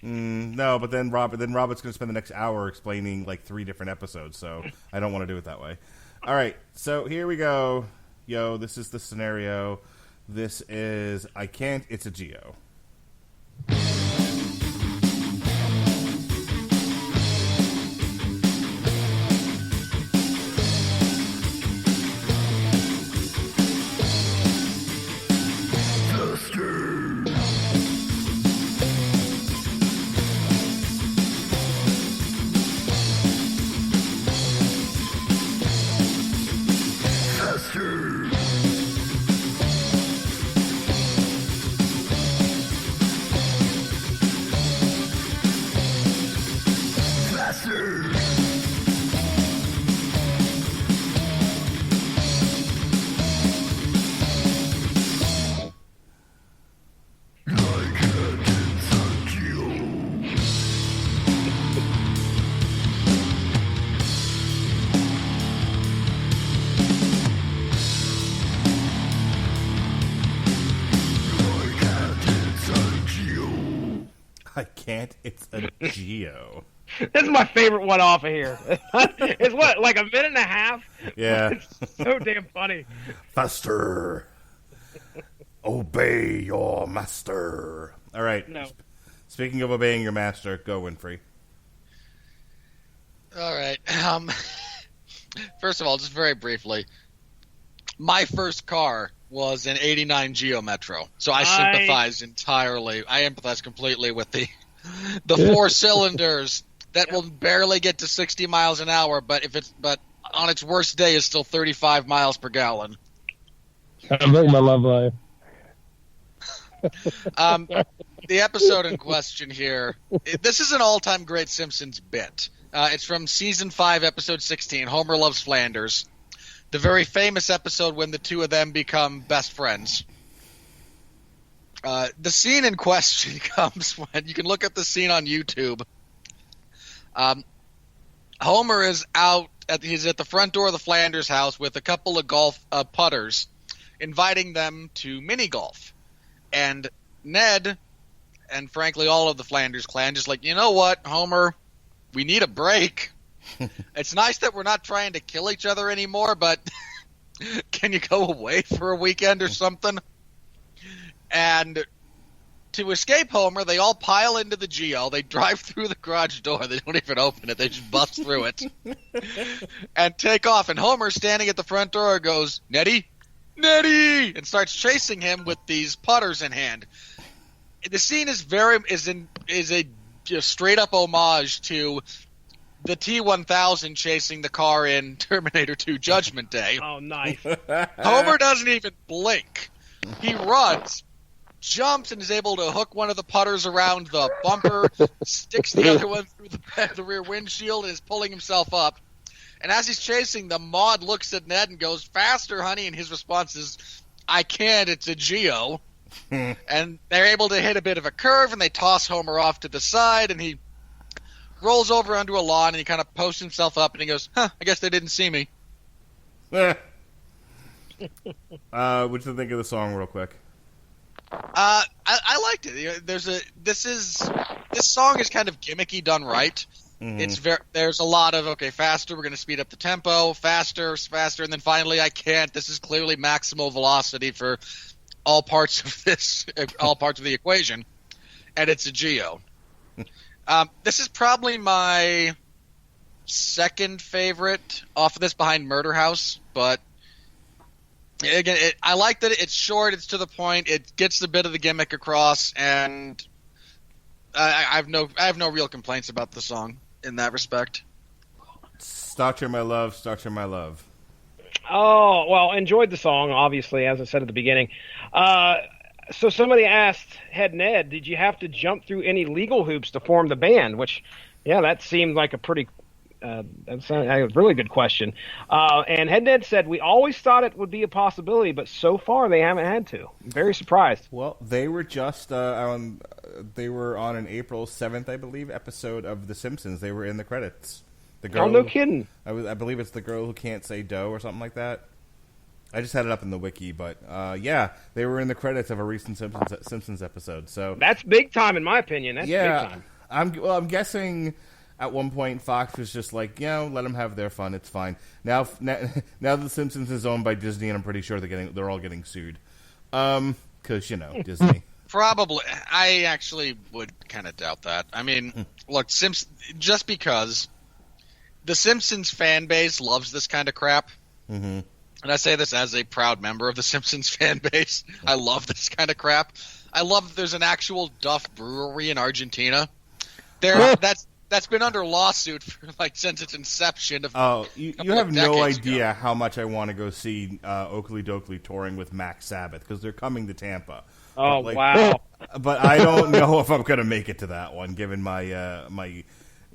No, but then Robert's going to spend the next hour explaining like 3 different episodes, so I don't want to do it that way. All right, so here we go. Yo, this is the scenario. This is I Can't, It's a Geo. I can't. It's a Geo. This is my favorite one off of here. It's what, like a minute and a half? Yeah. It's so damn funny. Faster. Obey your master. All right. No. Speaking of obeying your master, go Winfree. All right. First of all, just very briefly, my first car was an '89 Geo Metro, so I sympathize entirely. I empathize completely with the 4 cylinders that will barely get to 60 miles an hour, but on its worst day is still 35 miles per gallon. I'm living my love life. The episode in question here, this is an all-time great Simpsons bit. It's from season 5, episode 16, Homer Loves Flanders. The very famous episode when the two of them become best friends. The scene in question comes when you can look at the scene on YouTube. Homer is he's at the front door of the Flanders house with a couple of golf putters, inviting them to mini golf. And Ned, and frankly all of the Flanders clan, just like, you know what, Homer, we need a break. It's nice that we're not trying to kill each other anymore, but can you go away for a weekend or something? And to escape Homer, they all pile into the Geo. They drive through the garage door. They don't even open it. They just bust through it and take off. And Homer, standing at the front door, goes, Nettie, Nettie, and starts chasing him with these putters in hand. The scene is a just straight up homage to the T-1000 chasing the car in Terminator 2 Judgment Day. Oh, nice. Homer doesn't even blink. He runs, jumps, and is able to hook one of the putters around the bumper, sticks the other one through the rear windshield, and is pulling himself up. And as he's chasing them, Maude looks at Ned and goes, faster, honey, and his response is, I can't, it's a Geo. And they're able to hit a bit of a curve, and they toss Homer off to the side, and he rolls over onto a lawn, and he kind of posts himself up, and he goes, I guess they didn't see me. What you think of the song, real quick? I liked it. This song is kind of gimmicky done right. Mm-hmm. There's a lot of faster. We're going to speed up the tempo, faster, and then finally I can't. This is clearly maximal velocity for all parts of the equation, and it's a Geo. This is probably my second favorite off of this, behind Murder House, but again, I like that it's short, it's to the point, it gets a bit of the gimmick across, and I have no real complaints about the song in that respect. Starcher My Love, Starcher My Love. Oh, well, enjoyed the song, obviously, as I said at the beginning. So somebody asked Head Ned, did you have to jump through any legal hoops to form the band? Which, yeah, that seemed like a pretty that's a really good question. And Head Ned said, we always thought it would be a possibility, but so far they haven't had to. I'm very surprised. Well, they were just on an April 7th, I believe, episode of The Simpsons. They were in the credits. The girl, oh, no kidding. I believe it's the girl who can't say dough or something like that. I just had it up in the wiki, but yeah, they were in the credits of a recent Simpsons episode. So that's big time, in my opinion. That's big time. I'm guessing at one point Fox was just like, let them have their fun. It's fine. Now The Simpsons is owned by Disney, and I'm pretty sure they're all getting sued. Because Disney. Probably. I actually would kind of doubt that. I mean, look, just because the Simpsons fan base loves this kind of crap. Mm-hmm. And I say this as a proud member of the Simpsons fan base. I love this kind of crap. I love that there's an actual Duff brewery in Argentina. That's been under lawsuit for since its inception. You have no idea how much I want to go see Okilly Dokilly touring with Max Sabbath, because they're coming to Tampa. Oh, wow. But I don't know if I'm going to make it to that one, given my my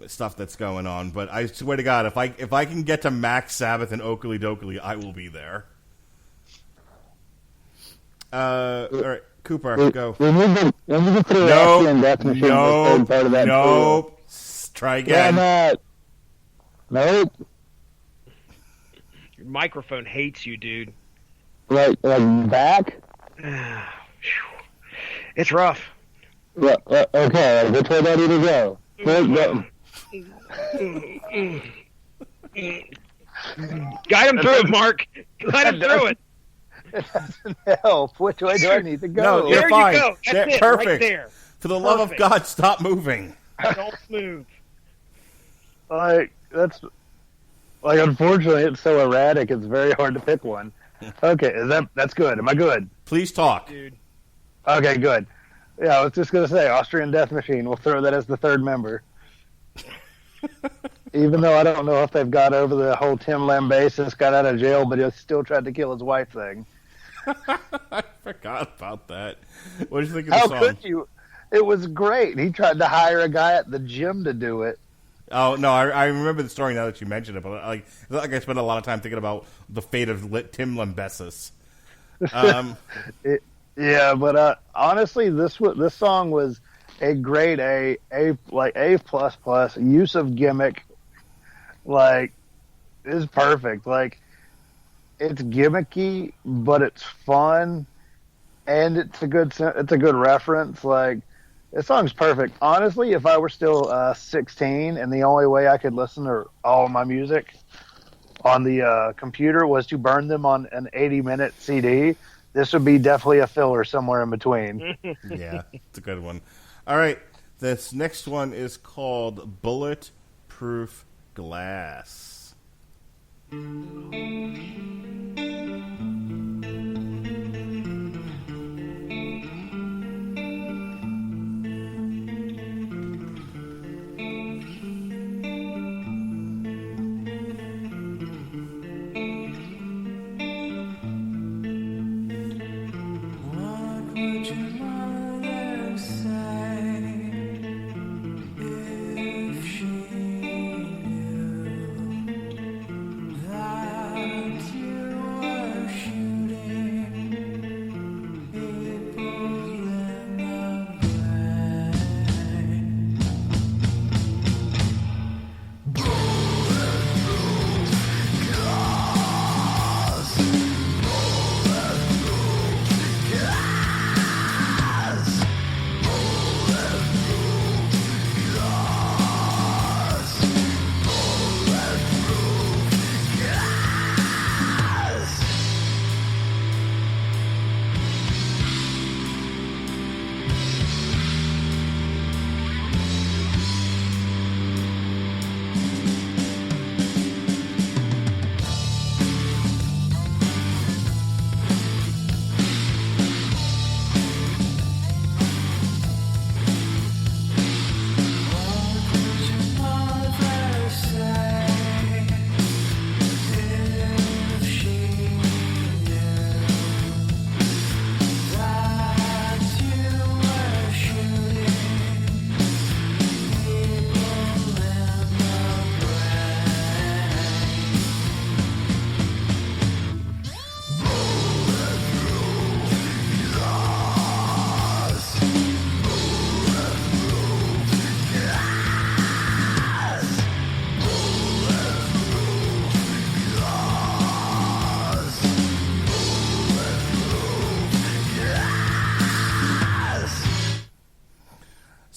stuff that's going on. But I swear to God, if I can get to Max Sabbath and Okilly Dokilly, I will be there. All right, Cooper, go. Nope. Try again. Nope. Your microphone hates you, dude. Like back? It's rough. Okay, which way do I need to go? Guide him through it, Mark. Guide him through it. It doesn't help. Which way do I need to go? No, you're there fine. You go. That's it, perfect. Right there. For the love of God, stop moving. Don't move. Unfortunately, it's so erratic. It's very hard to pick one. Okay, that's good. Am I good? Please talk, dude. Okay, good. Yeah, I was just gonna say Austrian Death Machine. We'll throw that as the third member. Even though I don't know if they've got over the whole Tim Lambesis got out of jail, but he still tried to kill his wife thing. I forgot about that. What did you think of the song? How could you? It was great. He tried to hire a guy at the gym to do it. Oh no, I remember the story now that you mentioned it, but I spent a lot of time thinking about the fate of Tim Lambesis. Yeah, but honestly, this song was a great A plus use of gimmick. Is perfect. It's gimmicky, but it's fun, and it's a good reference. This song's perfect. Honestly, if I were still 16 and the only way I could listen to all of my music on the computer was to burn them on an 80-minute CD, this would be definitely a filler somewhere in between. Yeah, it's a good one. All right, this next one is called Bulletproof Glass.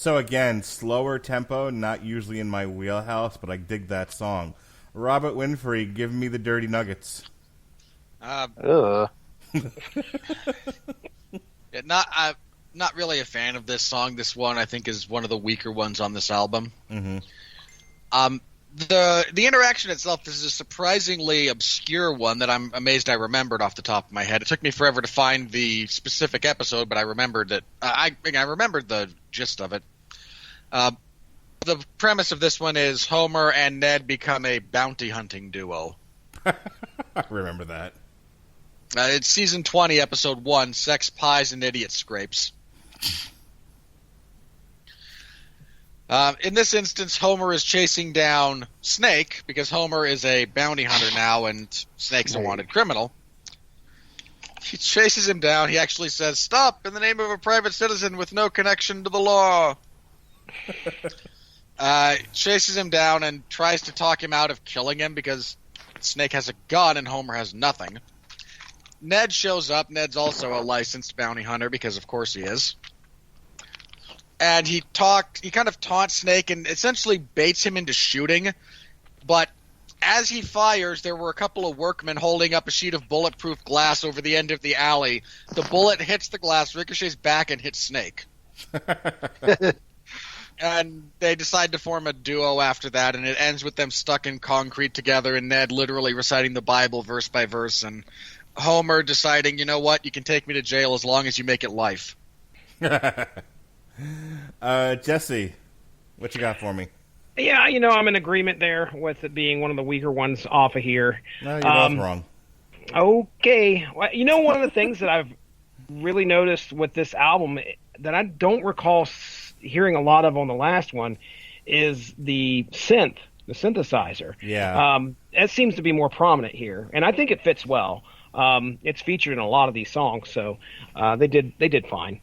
So again, slower tempo, not usually in my wheelhouse, but I dig that song. Robert Winfree, give me the Dirty Nuggets. Ugh. Not really a fan of this song. This one, I think, is one of the weaker ones on this album. Mm-hmm. The interaction itself is a surprisingly obscure one that I'm amazed I remembered off the top of my head. It took me forever to find the specific episode, but I remembered it. I remembered the gist of it. The premise of this one is Homer and Ned become a bounty hunting duo. I remember that. It's season 20, episode 1, Sex, Pies, and Idiot Scrapes. In this instance, Homer is chasing down Snake, because Homer is a bounty hunter now, and Snake's a wanted criminal. He chases him down. He actually says, "Stop, in the name of a private citizen with no connection to the law." Chases him down and tries to talk him out of killing him, because Snake has a gun and Homer has nothing. Ned shows up. Ned's also a licensed bounty hunter, because of course he is. And he kind of taunts Snake and essentially baits him into shooting. But as he fires, there were a couple of workmen holding up a sheet of bulletproof glass over the end of the alley. The bullet hits the glass, ricochets back, and hits Snake. And they decide to form a duo after that, and it ends with them stuck in concrete together, and Ned literally reciting the Bible verse by verse, and Homer deciding, you know what, you can take me to jail as long as you make it life. Jesse, what you got for me? Yeah, I'm in agreement there with it being one of the weaker ones off of here. No, you're both wrong. Okay. Well, one of the things that I've really noticed with this album that I don't recall hearing a lot of on the last one is the synthesizer. Yeah. It seems to be more prominent here, and I think it fits well. It's featured in a lot of these songs, so they did fine.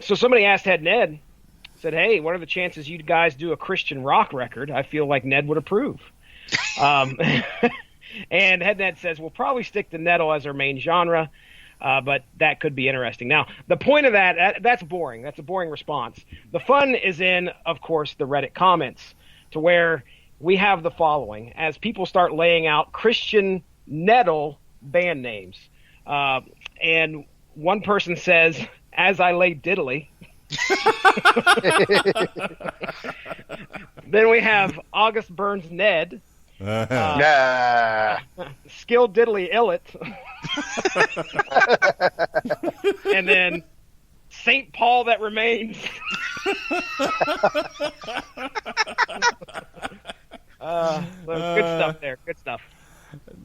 So somebody asked Ned, said, "Hey, what are the chances you guys do a Christian rock record? I feel like Ned would approve." And Ned says, "We'll probably stick to Nedal as our main genre, but that could be interesting." Now, the point of that's boring. That's a boring response. The fun is in, of course, the Reddit comments, to where we have the following, as people start laying out Christian Nedal band names. And one person says, "As I lay diddly." Then we have August Burns Ned. Skill diddly illet. And then St. Paul that remains. Good stuff there. Good stuff.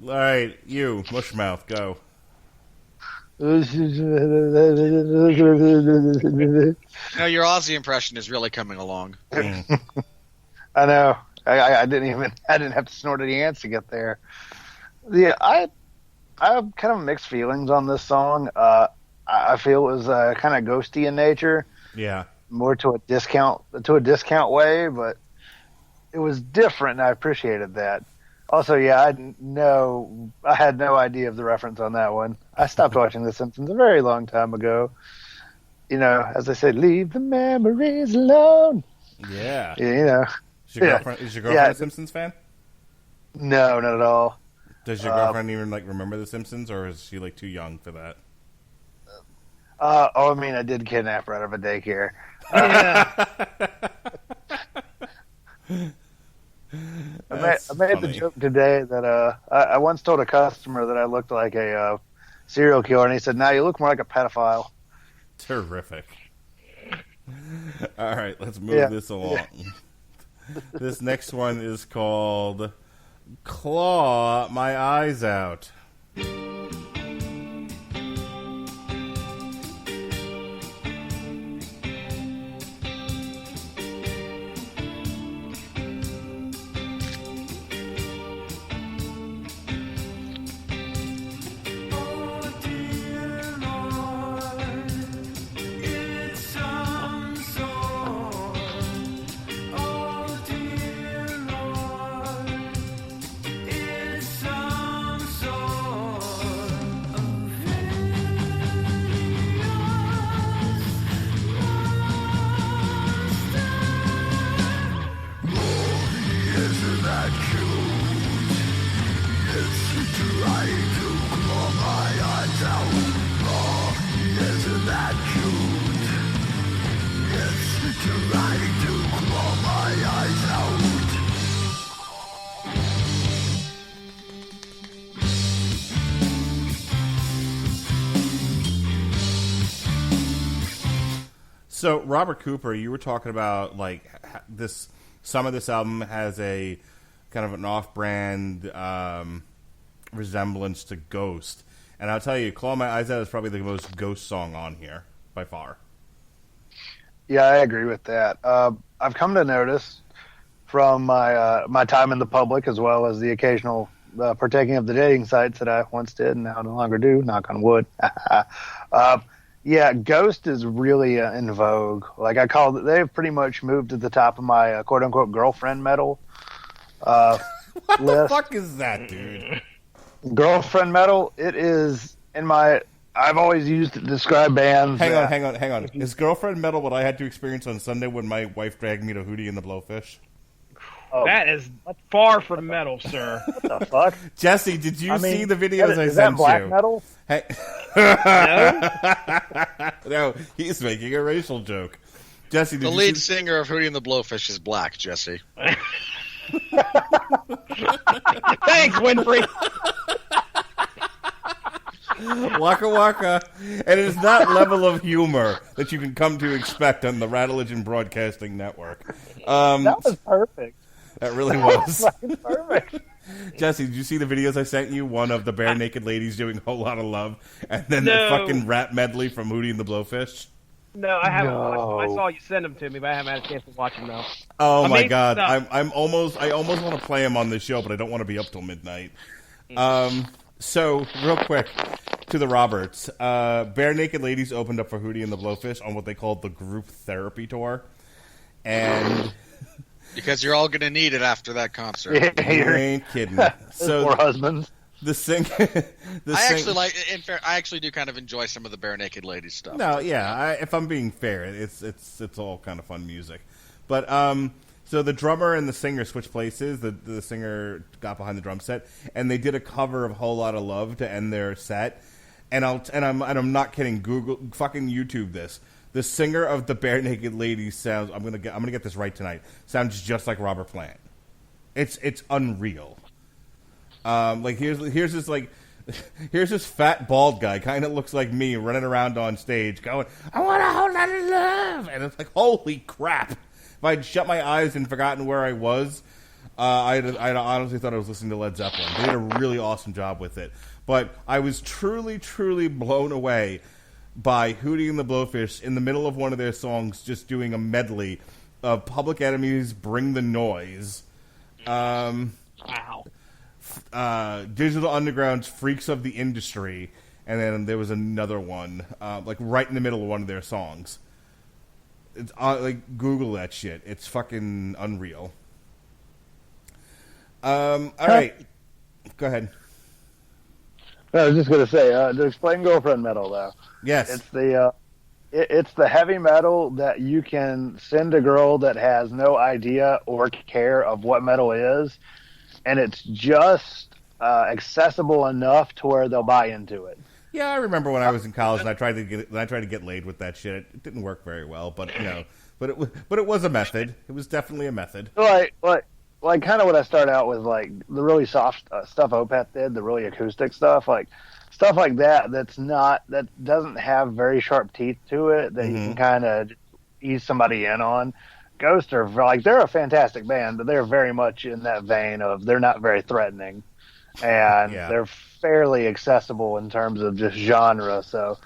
All right, you, Mushmouth, go. No, your Aussie impression is really coming along. I know. I didn't have to snort any ants to get there. Yeah, I have kind of mixed feelings on this song. I feel it was kind of ghosty in nature. Yeah. More to a discount way, but it was different, and I appreciated that. Also, yeah, I had no idea of the reference on that one. I stopped watching The Simpsons a very long time ago. As I said, leave the memories alone. Yeah. Is your girlfriend a Simpsons fan? No, not at all. Does your girlfriend even remember The Simpsons, or is she too young for that? I did kidnap her out of a daycare. I made the joke today that I once told a customer that I looked like a serial killer, and he said, "No, you look more like a pedophile." Terrific. All right, let's move this along. This next one is called Claw My Eyes Out. So, Robert Cooper, you were talking about like this. Some of this album has a kind of an off-brand resemblance to Ghost, and I'll tell you, "Claw My Eyes Out" is probably the most Ghost song on here by far. Yeah, I agree with that. I've come to notice from my time in the public, as well as the occasional partaking of the dating sites that I once did and now no longer do. Knock on wood. Yeah, Ghost is really in vogue. Like I called it, they've pretty much moved to the top of my quote unquote girlfriend metal What list. the fuck is that, dude? Girlfriend metal. It is in my. I've always used it to describe bands. Hang on. Is girlfriend metal what I had to experience on Sunday when my wife dragged me to Hootie and the Blowfish? Oh, That is far from metal, sir. what the fuck? Jesse, did you see the videos I is sent that black you? metal? Hey. No? No, he's making a racial joke. Jesse, did The you lead see... singer of Hootie and the Blowfish is black, Jesse. Thanks, Winfree. Waka Waka. And it is that level of humor that you can come to expect on the Rattlegion Broadcasting Network. That was perfect. That really was. Fucking perfect. Jesse, did you see the videos I sent you? One of the bare naked ladies doing a whole lot of love, and then No. the fucking rap medley from Hootie and the Blowfish. No, I haven't No. watched them. I saw you send them to me, but I haven't had a chance to watch them, though. Oh my Amazing god, stuff. I almost want to play him on this show, but I don't want to be up till midnight. So real quick to the Roberts, Bare Naked Ladies opened up for Hootie and the Blowfish on what they called the group therapy tour, and Because you're all going to need it after that concert. Yeah, you you're ain't kidding. poor So husbands. the sing, In fair, I actually do kind of enjoy some of the Bare Naked Ladies stuff. No, yeah. If I'm being fair, it's all kind of fun music, but so the drummer and the singer switched places. The singer got behind the drum set, and they did a cover of "Whole Lotta Love" to end their set. And I'm not kidding. Fucking YouTube this. The singer of the Bare Naked Ladies sounds. I'm gonna get this right tonight. Sounds just like Robert Plant. It's unreal. Like here's this fat bald guy, kind of looks like me, running around on stage, going, "I want a whole lot of love," and it's like, holy crap! If I'd shut my eyes and forgotten where I was, I honestly thought I was listening to Led Zeppelin. They did a really awesome job with it, but I was truly, truly blown away by Hootie and the Blowfish in the middle of one of their songs, just doing a medley of Public Enemy's "Bring the Noise." Wow. Digital Underground's "Freaks of the Industry," and then there was another one, like right in the middle of one of their songs. It's like Google that shit. It's fucking unreal. All right, go ahead. I was just gonna say to explain girlfriend metal though. Yes, It's the heavy metal that you can send a girl that has no idea or care of what metal is, and it's just accessible enough to where they'll buy into it. yeah. I remember when I was in college and I tried to get laid with that shit. It didn't work very well, but but it was a method. It was definitely a method. Like kind of what I started out with, like the really soft stuff Opeth did, the really acoustic stuff, like stuff like that. That doesn't have very sharp teeth to it that you can kind of ease somebody in on. Ghost are like, they're a fantastic band, but they're very much in that vein of they're not very threatening, and they're fairly accessible in terms of just genre. So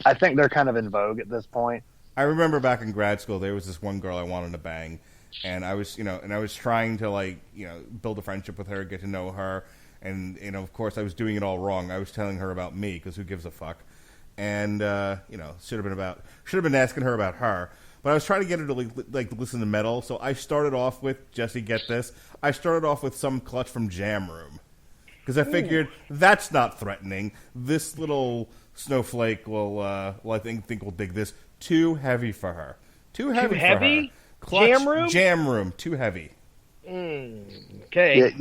I think they're kind of in vogue at this point. I remember back in grad school, there was this one girl I wanted to bang, and I was trying to build a friendship with her, get to know her, and of course I was doing it all wrong. I was telling her about me because who gives a fuck, and should have been asking her about her. But I was trying to get her to listen to metal, so I started off with, Jesse, get this, I started off with Some Clutch from Jam Room. Because I figured, that's not threatening. This little snowflake I think will dig this. Too heavy for her. Too heavy for her. Clutch, Jam Room? Jam Room, too heavy. Okay.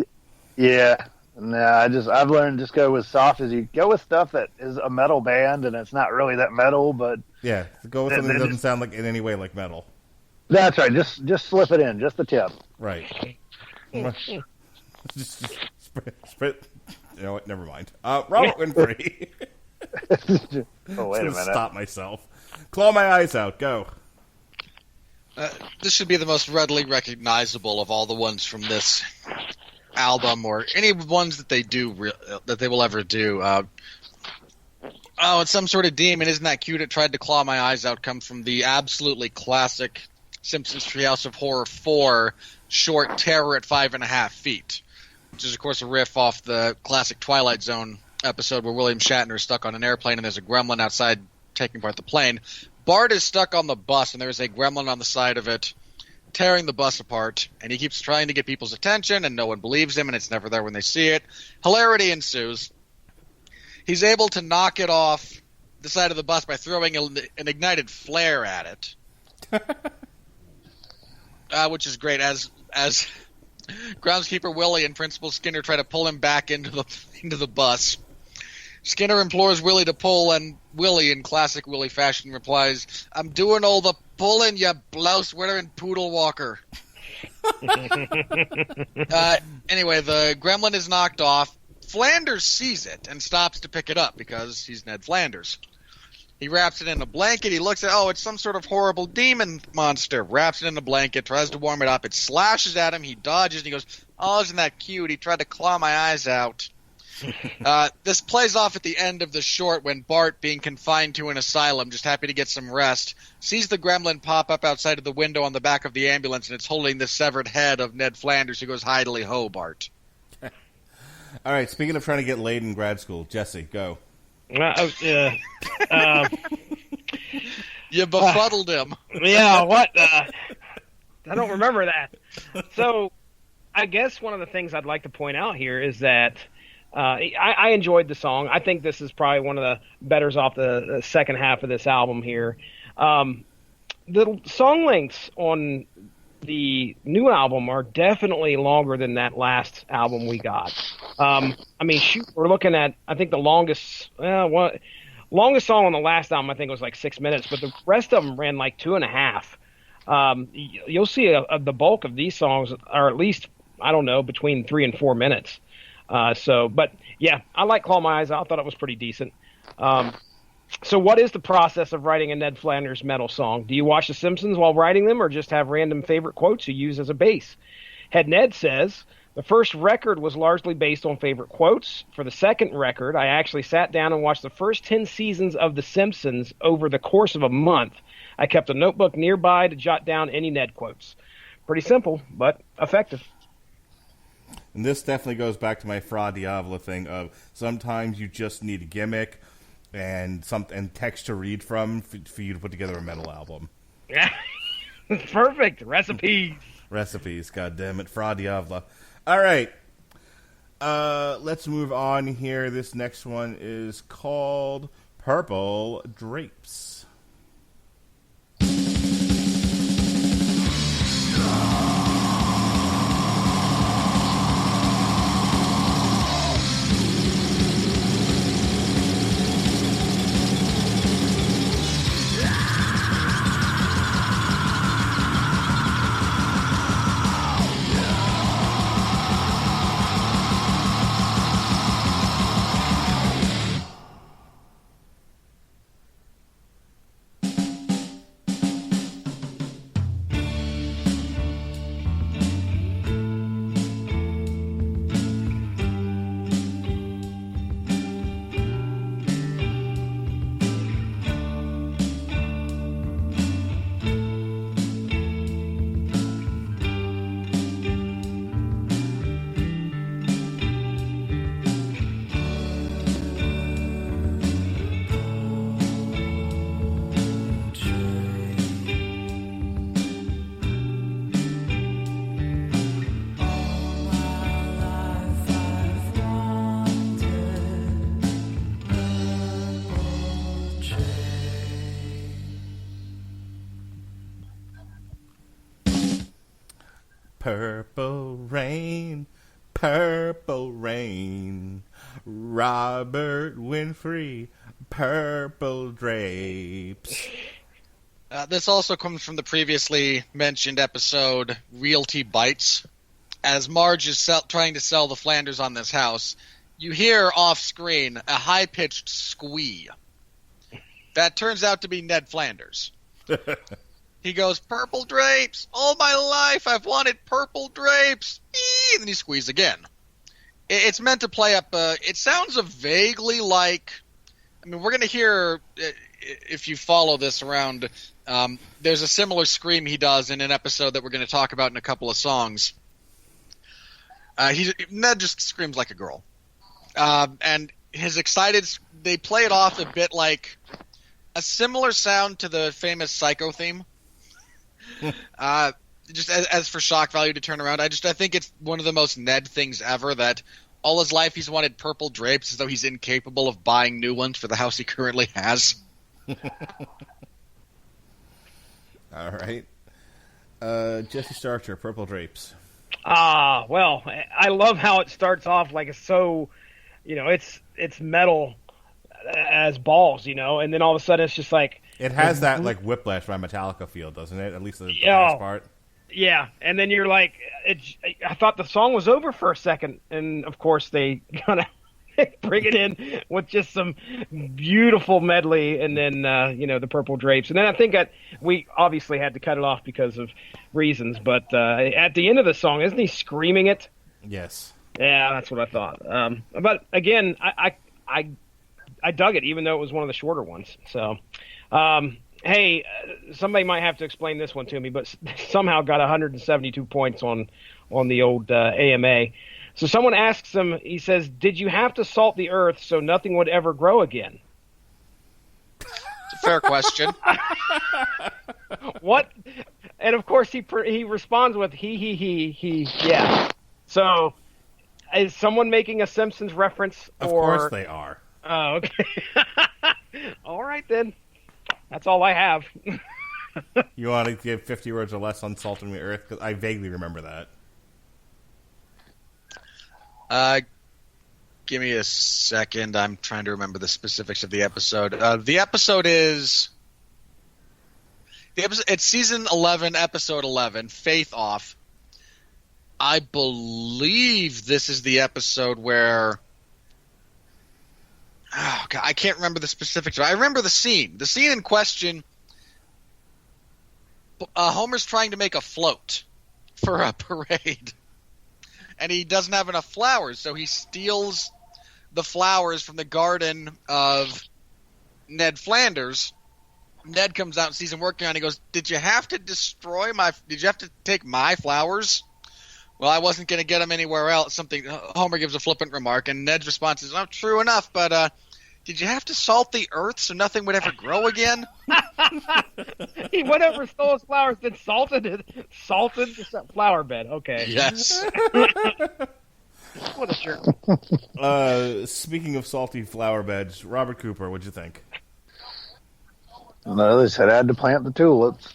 Yeah. Nah, I've learned just go with soft as you go with stuff that is a metal band and it's not really that metal, but Yeah, go with something that doesn't sound like in any way like metal. that's right. Just slip it in, just the tip. Right. just spread. You know what? Never mind. Robert Winfree. Oh, wait a minute. Stop myself. Claw My Eyes Out. Go. This should be the most readily recognizable of all the ones from this album, or any ones that they do that they will ever do. It's some sort of demon. Isn't that cute? It tried to claw my eyes out. Comes from the absolutely classic Simpsons Treehouse of Horror 4 short Terror at 5.5 feet, which is, of course, a riff off the classic Twilight Zone episode where William Shatner is stuck on an airplane and there's a gremlin outside taking apart the plane. Bart is stuck on the bus and there's a gremlin on the side of it tearing the bus apart, and he keeps trying to get people's attention and no one believes him and it's never there when they see it. Hilarity ensues. He's able to knock it off the side of the bus by throwing an ignited flare at it. Which is great, as groundskeeper Willie and Principal Skinner try to pull him back into the bus. Skinner implores Willie to pull, and Willie, in classic Willie fashion, replies, "I'm doing all the pulling, you blouse-wearing poodle walker." Anyway, the gremlin is knocked off. Flanders sees it and stops to pick it up because he's Ned Flanders. He wraps it in a blanket. He looks at, it's some sort of horrible demon monster. Wraps it in a blanket, tries to warm it up. It slashes at him. He dodges, and he goes, "Oh, isn't that cute? He tried to claw my eyes out." This plays off at the end of the short when Bart, being confined to an asylum, just happy to get some rest, sees the gremlin pop up outside of the window on the back of the ambulance, and it's holding the severed head of Ned Flanders, who goes, "Howdilly ho, Bart." All right, speaking of trying to get laid in grad school, Jesse, go. You befuddled him. Yeah, what? I don't remember that. So, I guess one of the things I'd like to point out here is that I enjoyed the song. I think this is probably one of the betters off the second half of this album here. The song lengths on the new album are definitely longer than that last album we got. We're looking at, I think the longest song on the last album I think was like 6 minutes, but the rest of them ran like 2.5. You'll see the bulk of these songs are at least, I don't know, between 3 and 4 minutes. But yeah, I like Claw My Eyes Out. I thought it was pretty decent. So what is the process of writing a Ned Flanders metal song? Do you watch The Simpsons while writing them, or just have random favorite quotes you use as a base? Head Ned says, "The first record was largely based on favorite quotes. For the second record, I actually sat down and watched the first 10 seasons of The Simpsons over the course of a month. I kept a notebook nearby to jot down any Ned quotes." Pretty simple, but effective. And this definitely goes back to my Fra Diavolo thing of sometimes you just need a gimmick and text to read from for you to put together a metal album. Yeah, perfect. Recipes, God damn it, Fra Diavolo. All right, let's move on here. This next one is called Purple Drapes. Purple rain, Robert Winfree, purple drapes. This also comes from the previously mentioned episode, Realty Bites. As Marge is trying to sell the Flanders on this house, you hear off-screen a high-pitched squee. That turns out to be Ned Flanders. he goes, "Purple drapes! All my life I've wanted purple drapes!" And then he squeezes again. It's meant to play up. It sounds vaguely like. I mean, we're going to hear, if you follow this around, there's a similar scream he does in an episode that we're going to talk about in a couple of songs. Ned just screams like a girl. And his excited, they play it off a bit like a similar sound to the famous Psycho theme. Just as for shock value to turn around, I think it's one of the most Ned things ever, that all his life he's wanted purple drapes as though he's incapable of buying new ones for the house he currently has. All right. Jesse Starcher, Purple Drapes. Well, I love how it starts off like it's so, it's metal as balls, and then all of a sudden it's just like... It has that like Whiplash by Metallica feel, doesn't it? At least the last part. Yeah, and then you're like, I thought the song was over for a second, and of course they kind of bring it in with just some beautiful medley, and then the Purple Drapes, and then I think we obviously had to cut it off because of reasons, but at the end of the song, isn't he screaming it? Yes. Yeah, that's what I thought. But again, I dug it, even though it was one of the shorter ones. So. Hey, somebody might have to explain this one to me, but somehow got 172 points on the old AMA. So someone asks him, he says, "Did you have to salt the earth so nothing would ever grow again?" It's a fair question. What? And of course he responds with he, yeah. So is someone making a Simpsons reference? Of course they are. Oh, okay. All right then. That's all I have. You want to give 50 words or less on salting the earth? Because I vaguely remember that. Give me a second. I'm trying to remember the specifics of the episode. It's season 11, episode 11, Faith Off. I believe this is the episode where... Oh, God, I can't remember the specifics. I remember the scene. The scene in question, Homer's trying to make a float for a parade. And he doesn't have enough flowers, so he steals the flowers from the garden of Ned Flanders. Ned comes out and sees him working on it. He goes, Did you have to take my flowers? Well, I wasn't going to get them anywhere else. Homer gives a flippant remark, and Ned's response is, "Oh, true enough, but did you have to salt the earth so nothing would ever grow again?" He went over, stole his flowers, then salted the flower bed. Okay. Yes. What a jerk. Speaking of salty flower beds, Robert Cooper, what'd you think? No, they said I had to plant the tulips.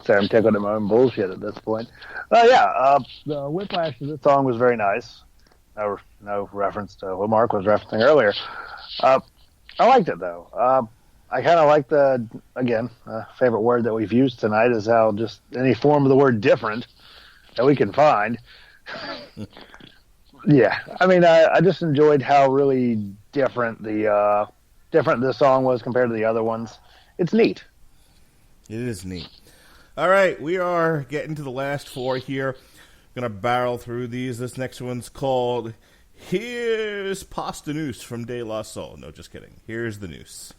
Sorry, I'm tickled at my own bullshit at this point. The whiplash of this song was very nice. No reference to what Mark was referencing earlier. I liked it, though. I kind of like favorite word that we've used tonight is how just any form of the word different that we can find. Yeah, I mean, I just enjoyed how really different this song was compared to the other ones. It's neat. It is neat. All right, we are getting to the last four here. Going to barrel through these. This next one's called Here's Pasta Noose from De La Soul. No, just kidding. Here's the Noose.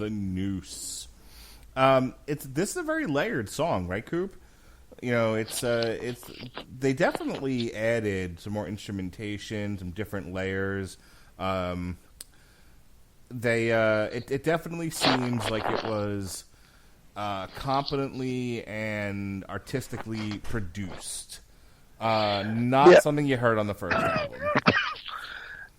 the noose. This is a very layered song, right, Coop? You know, it's they definitely added some more instrumentation, some different layers. It definitely seems like it was competently and artistically produced. Not something you heard on the first album.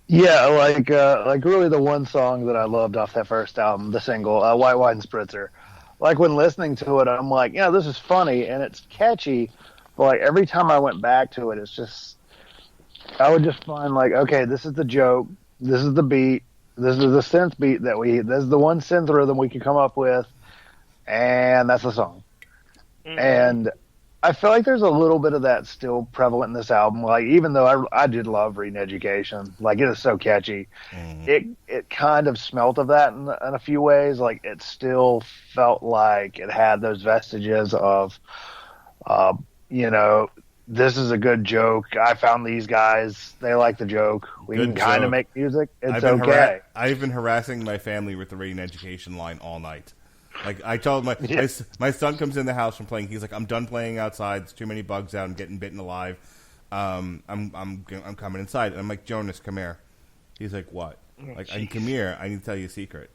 Yeah, like really the one song that I loved off that first album, the single, White Wine Spritzer. Like when listening to it, I'm like, yeah, this is funny and it's catchy, but like every time I went back to it, it's just, I would just find like, okay, this is the joke, this is the beat, this is the synth beat this is the one synth rhythm we could come up with, and that's the song. Mm-hmm. And I feel like there's a little bit of that still prevalent in this album. Like, even though I did love Reading Education, like it is so catchy, it kind of smelt of that in a few ways. Like, it still felt like it had those vestiges of, you know, this is a good joke. I found these guys; they like the joke. We can kind of make music. It's okay. I've been harassing my family with the Reading Education line all night. Like, I told my son comes in the house from playing. He's like, I'm done playing outside. There's too many bugs out. I'm getting bitten alive. I'm coming inside. And I'm like, Jonas, come here. He's like, what? Like, I come here. I need to tell you a secret.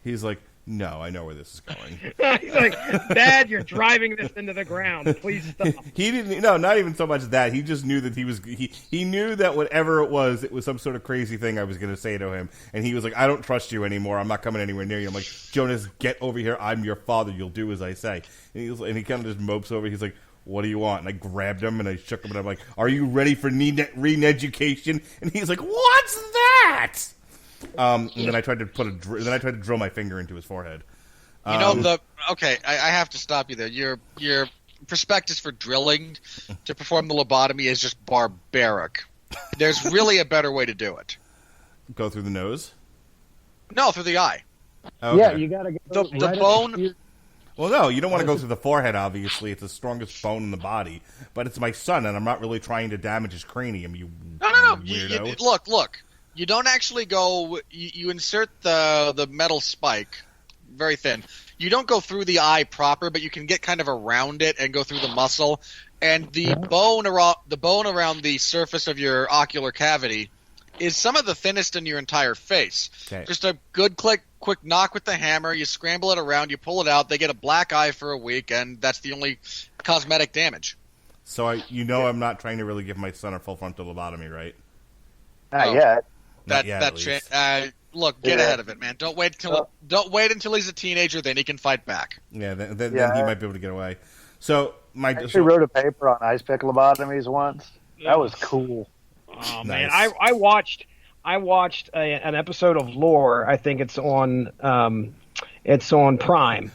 He's like, no, I know where this is going. He's like, Dad, you're driving this into the ground. Please stop. He didn't. No, not even so much that. He just knew that he knew that whatever it was some sort of crazy thing I was going to say to him. And he was like, I don't trust you anymore. I'm not coming anywhere near you. I'm like, Jonas, get over here. I'm your father. You'll do as I say. And he kind of just mopes over. He's like, what do you want? And I grabbed him and I shook him and I'm like, are you ready for Reading Education? And he's like, what's that? And then I tried to drill my finger into his forehead. You know, I have to stop you there. Your prospectus for drilling to perform the lobotomy is just barbaric. There's really a better way to do it. Go through the nose? No, through the eye. Okay. Yeah, you gotta get the bone. Well, no, you don't want to go through the forehead, obviously. It's the strongest bone in the body. But it's my son, and I'm not really trying to damage his cranium, No. weirdo. Look. You don't actually go. You insert the metal spike, very thin. You don't go through the eye proper, but you can get kind of around it and go through the muscle. And the bone around the surface of your ocular cavity is some of the thinnest in your entire face. Okay. Just a good quick knock with the hammer. You scramble it around. You pull it out. They get a black eye for a week, and that's the only cosmetic damage. So I'm not trying to really give my son a full frontal lobotomy, right? Not yet. Look, get ahead of it, man. Don't wait until he's a teenager. Then he can fight back. Yeah, then he might be able to get away. So I actually wrote a paper on ice pick lobotomies once. That was cool. Oh man, I watched an episode of Lore. I think it's on Prime.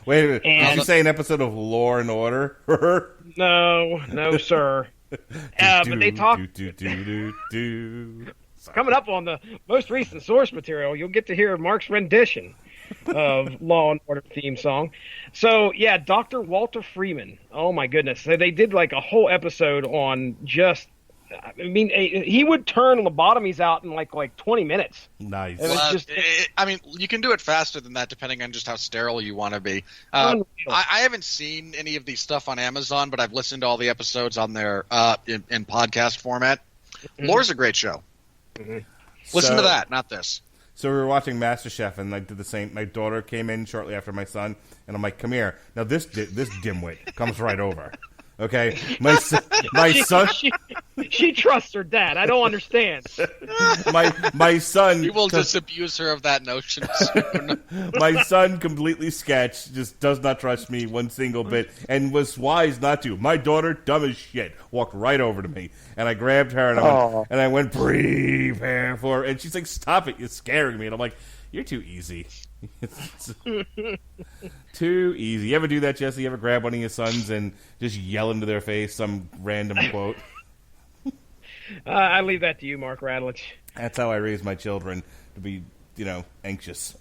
Wait a minute. Did you say an episode of Law and Order? No, sir. But they talk. Coming up on the most recent source material, you'll get to hear Mark's rendition of Law and Order theme song. So, yeah, Dr. Walter Freeman. Oh, my goodness. So they did like a whole episode on just, he would turn lobotomies out in like 20 minutes. Nice. You can do it faster than that depending on just how sterile you want to be. I haven't seen any of these stuff on Amazon, but I've listened to all the episodes on their in podcast format. Mm-hmm. Lore's a great show. Mm-hmm. Listen to that, not this. So we were watching MasterChef, and I did the same. My daughter came in shortly after my son, and I'm like, "Come here." Now this dimwit comes right over. Okay, my son. She trusts her dad. I don't understand. My son. You will disabuse her of that notion soon. My son, completely sketched, just does not trust me one single bit, and was wise not to. My daughter, dumb as shit, walked right over to me, and I grabbed her and I went, prepare for, and she's like, "Stop it! You're scaring me." And I'm like, "You're too easy." Too easy. You ever do that, Jesse? You ever grab one of your sons and just yell into their face some random quote? I leave that to you, Mark Radlich. That's how I raise my children, to be, anxious.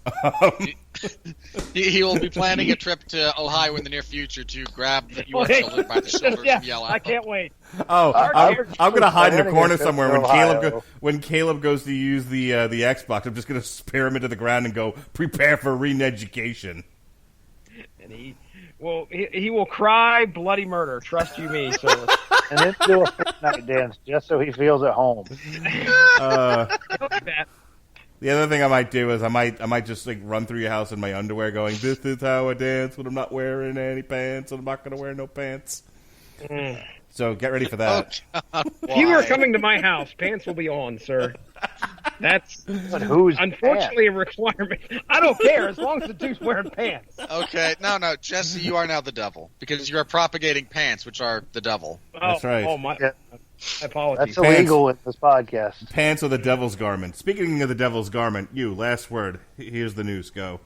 He will be planning a trip to Ohio in the near future to grab your children by the shoulders and yell at them. I can't wait. I'm gonna hide in a corner Flanagan somewhere goes when to Caleb goes to use the Xbox. I'm just gonna spear him into the ground and go prepare for re-education. And he will cry bloody murder. Trust you me, sir. And then do a Fortnite dance just so he feels at home. The other thing I might do is I might just like run through your house in my underwear, going, "This is how I dance when I'm not wearing any pants, and I'm not gonna wear no pants." So get ready for that. Oh, God, If you are coming to my house, pants will be on, sir. That's who's unfortunately a requirement. I don't care as long as the dude's wearing pants. Okay, no, Jesse, you are now the devil because you are propagating pants, which are the devil. That's right. Oh my apologies. That's illegal with this podcast. Pants are the devil's garment. Speaking of the devil's garment, last word. Here's the news. Go.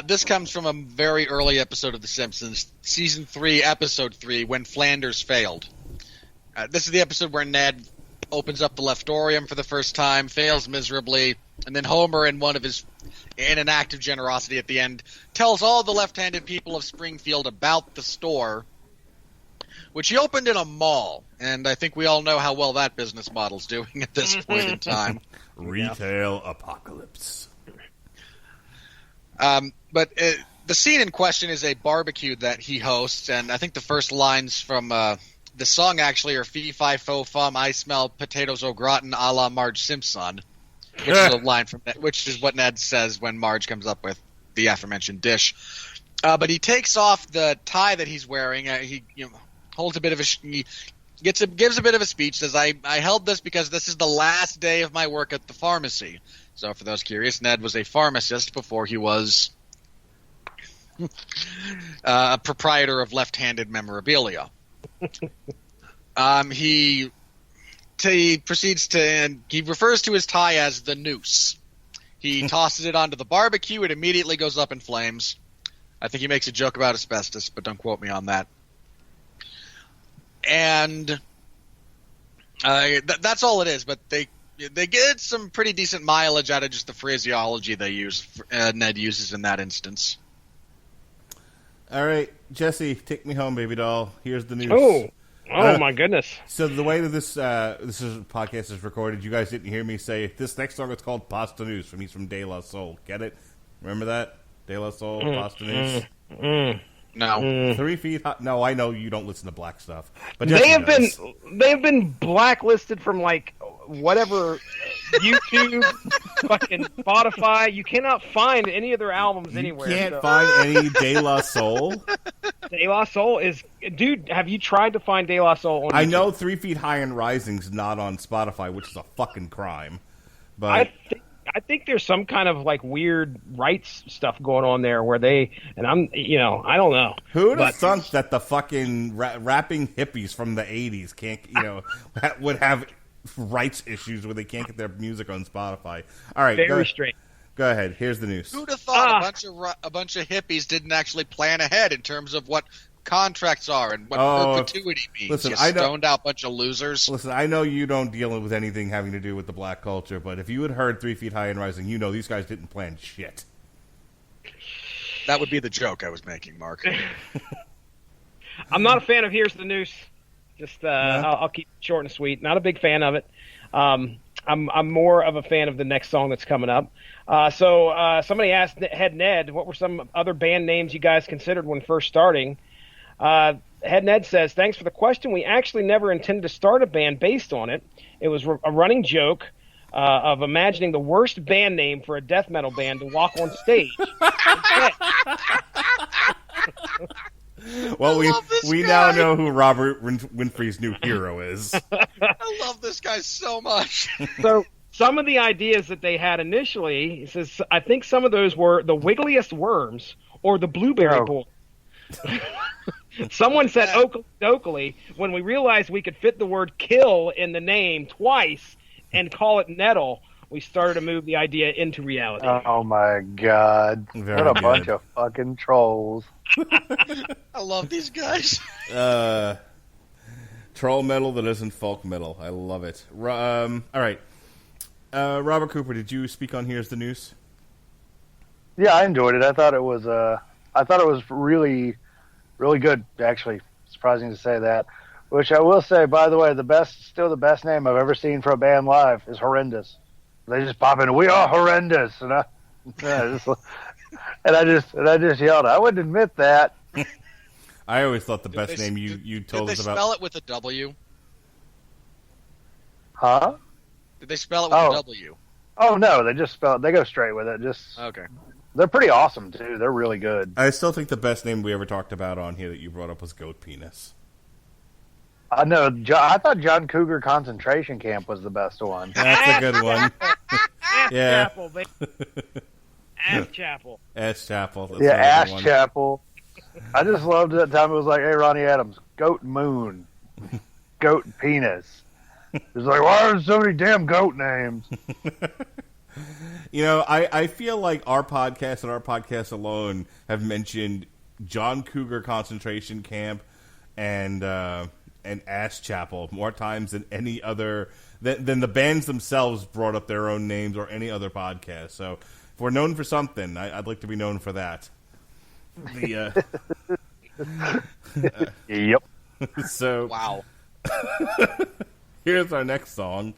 This comes from a very early episode of The Simpsons, Season 3, Episode 3, When Flanders Failed. This is the episode where Ned opens up the leftorium for the first time, fails miserably, and then Homer, in an act of generosity at the end, tells all the left-handed people of Springfield about the store, which he opened in a mall, and I think we all know how well that business model's doing at this point in time. Retail apocalypse. But the scene in question is a barbecue that he hosts, and I think the first lines from the song actually are "Fee fi fo fum, I smell potatoes au gratin a la Marge Simpson," which is a line from which is what Ned says when Marge comes up with the aforementioned dish. But he takes off the tie that he's wearing. He holds a bit of gives a bit of a speech. Says, "I held this because this is the last day of my work at the pharmacy." So for those curious, Ned was a pharmacist before he was a proprietor of left-handed memorabilia. He proceeds to, and he refers to his tie as the noose. He tosses it onto the barbecue. It immediately goes up in flames. I think he makes a joke about asbestos, but don't quote me on that. And that's all it is, but they get some pretty decent mileage out of just the phraseology they use. Ned uses in that instance. All right, Jesse, take me home, baby doll. Here's the news. Oh my goodness! So the way that this podcast is recorded, you guys didn't hear me say this next song is called "Pasta News" he's from De La Soul. Get it? Remember that? De La Soul, Pasta News. No. 3 feet high. No, I know you don't listen to black stuff, but they have been blacklisted from like whatever YouTube, fucking Spotify. You cannot find any of their albums anywhere. You can't find any De La Soul. De La Soul is, dude. Have you tried to find De La Soul on YouTube? I know 3 Feet High and Rising's not on Spotify, which is a fucking crime. But I think there's some kind of like weird rights stuff going on there where I don't know. Who would have thunk that the fucking rapping hippies from the 80s can't, would have rights issues where they can't get their music on Spotify. All right. Very strange. Go ahead. Here's the news. Who'd have thought a bunch of hippies didn't actually plan ahead in terms of what contracts are and what perpetuity means? Listen, you stoned out bunch of losers. Listen, I know you don't deal with anything having to do with the black culture, but if you had heard 3 Feet High and Rising, these guys didn't plan shit. That would be the joke I was making, Mark. I'm not a fan of Here's the Noose. Just I'll keep it short and sweet. Not a big fan of it. I'm more of a fan of the next song that's coming up. So somebody asked Head Ned, what were some other band names you guys considered when first starting? Head Ned says, thanks for the question. We actually never intended to start a band based on it. It was a running joke of imagining the worst band name for a death metal band to walk on stage. Well, we now know who Robert Winfree's new hero is. I love this guy so much. So some of the ideas that they had initially, he says, I think some of those were the Wiggliest Worms or the Blueberry Boy. Someone said Okilly Dokilly when we realized we could fit the word kill in the name twice and call it Nedal. We started to move the idea into reality. Oh my god. Very what a good. bunch of fucking trolls. I love these guys. Troll metal that isn't folk metal. I love it. All right. Robert Cooper, did you speak on Here's the News? Yeah, I enjoyed it. I thought it was really, really good, actually. Surprising to say that. Which I will say, by the way, the best name I've ever seen for a band live is Horrendous. They just pop in, "We are horrendous," and I just yelled, "I wouldn't admit that." I always thought the best name you told us about. Did they spell it with a W? Huh? Did they spell it with a W? Oh no, they just spell it. They go straight with it. Okay. They're pretty awesome too. They're really good. I still think the best name we ever talked about on here that you brought up was Goat Penis. I know. I thought John Cougar Concentration Camp was the best one. That's a good one. Yeah. Chapel, baby. Ass Chapel. Ass Chapel. Yeah, Ass Chapel. I just loved that time. It was like, "Hey, Ronnie Adams, Goat Moon, Goat Penis." It's like, why are there so many damn goat names? You know, I feel like our podcast and our podcast alone have mentioned John Cougar Concentration Camp and Ass Chapel more times than any other than the bands themselves brought up their own names or any other podcast. So if we're known for something, I'd like to be known for that. Yep. So wow. Here's our next song.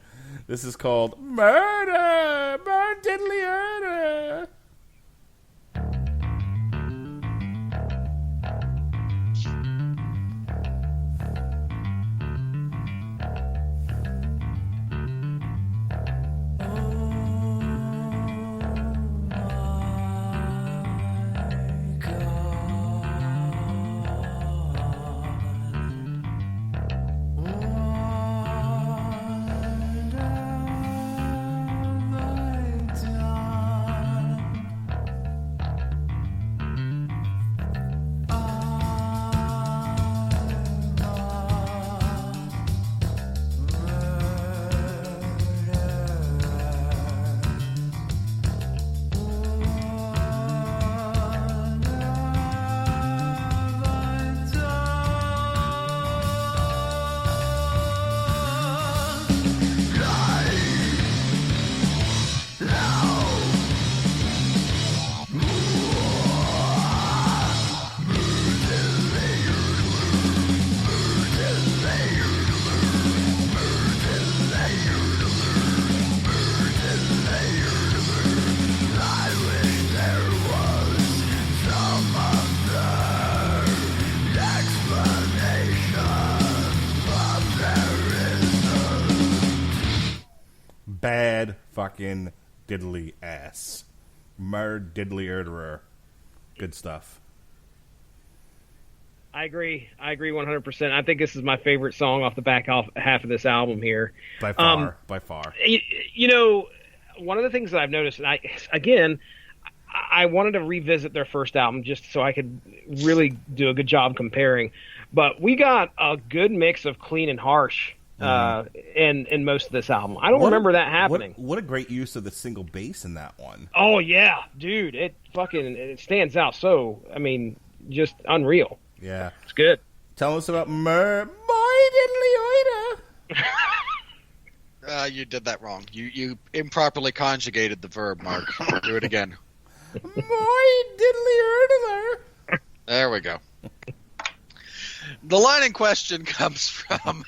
This is called "Murder, Burn Diddly Murder." Bad fucking diddly ass. Murd diddly erderer. Good stuff. I agree 100%. I think this is my favorite song off the back half of this album here. By far. You know, one of the things that I've noticed, and I wanted to revisit their first album just so I could really do a good job comparing. But we got a good mix of clean and harsh in most of this album. I don't remember that happening. What a great use of the single bass in that one. Oh, yeah, dude. It stands out so, I mean, just unreal. Yeah. It's good. Tell us about Boy Diddly Oida. You did that wrong. You improperly conjugated the verb, Mark. Do it again. Boy Diddly Oida. There we go. The line in question comes from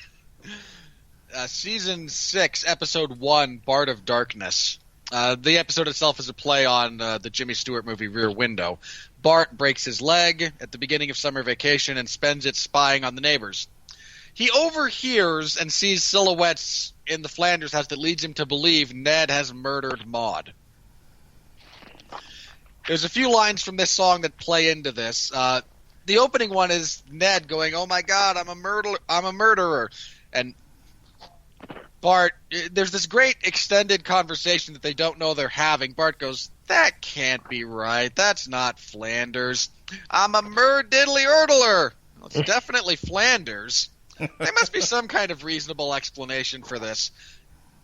Season 6, Episode 1, Bard of Darkness. The episode itself is a play on the Jimmy Stewart movie Rear Window. Bart breaks his leg at the beginning of summer vacation and spends it spying on the neighbors. He overhears and sees silhouettes in the Flanders house that leads him to believe Ned has murdered Maud. There's a few lines from this song that play into this. The opening one is Ned going, "Oh my God, I'm a murderer," and Bart, there's this great extended conversation that they don't know they're having. Bart goes, "That can't be right. That's not Flanders. I'm a diddly-urdler." Well, it's definitely Flanders. There must be some kind of reasonable explanation for this.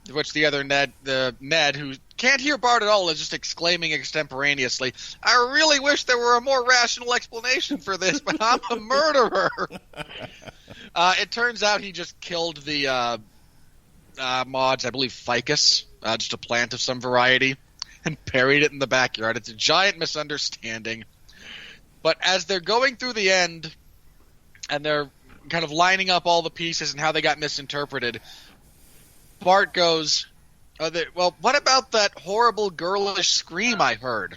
To which the other Ned, who can't hear Bart at all, is just exclaiming extemporaneously, "I really wish there were a more rational explanation for this, but I'm a murderer." It turns out he just killed the Maud's, I believe, ficus, just a plant of some variety, and buried it in the backyard. It's a giant misunderstanding. But as they're going through the end, and they're kind of lining up all the pieces and how they got misinterpreted, Bart goes, well, what about that horrible girlish scream I heard?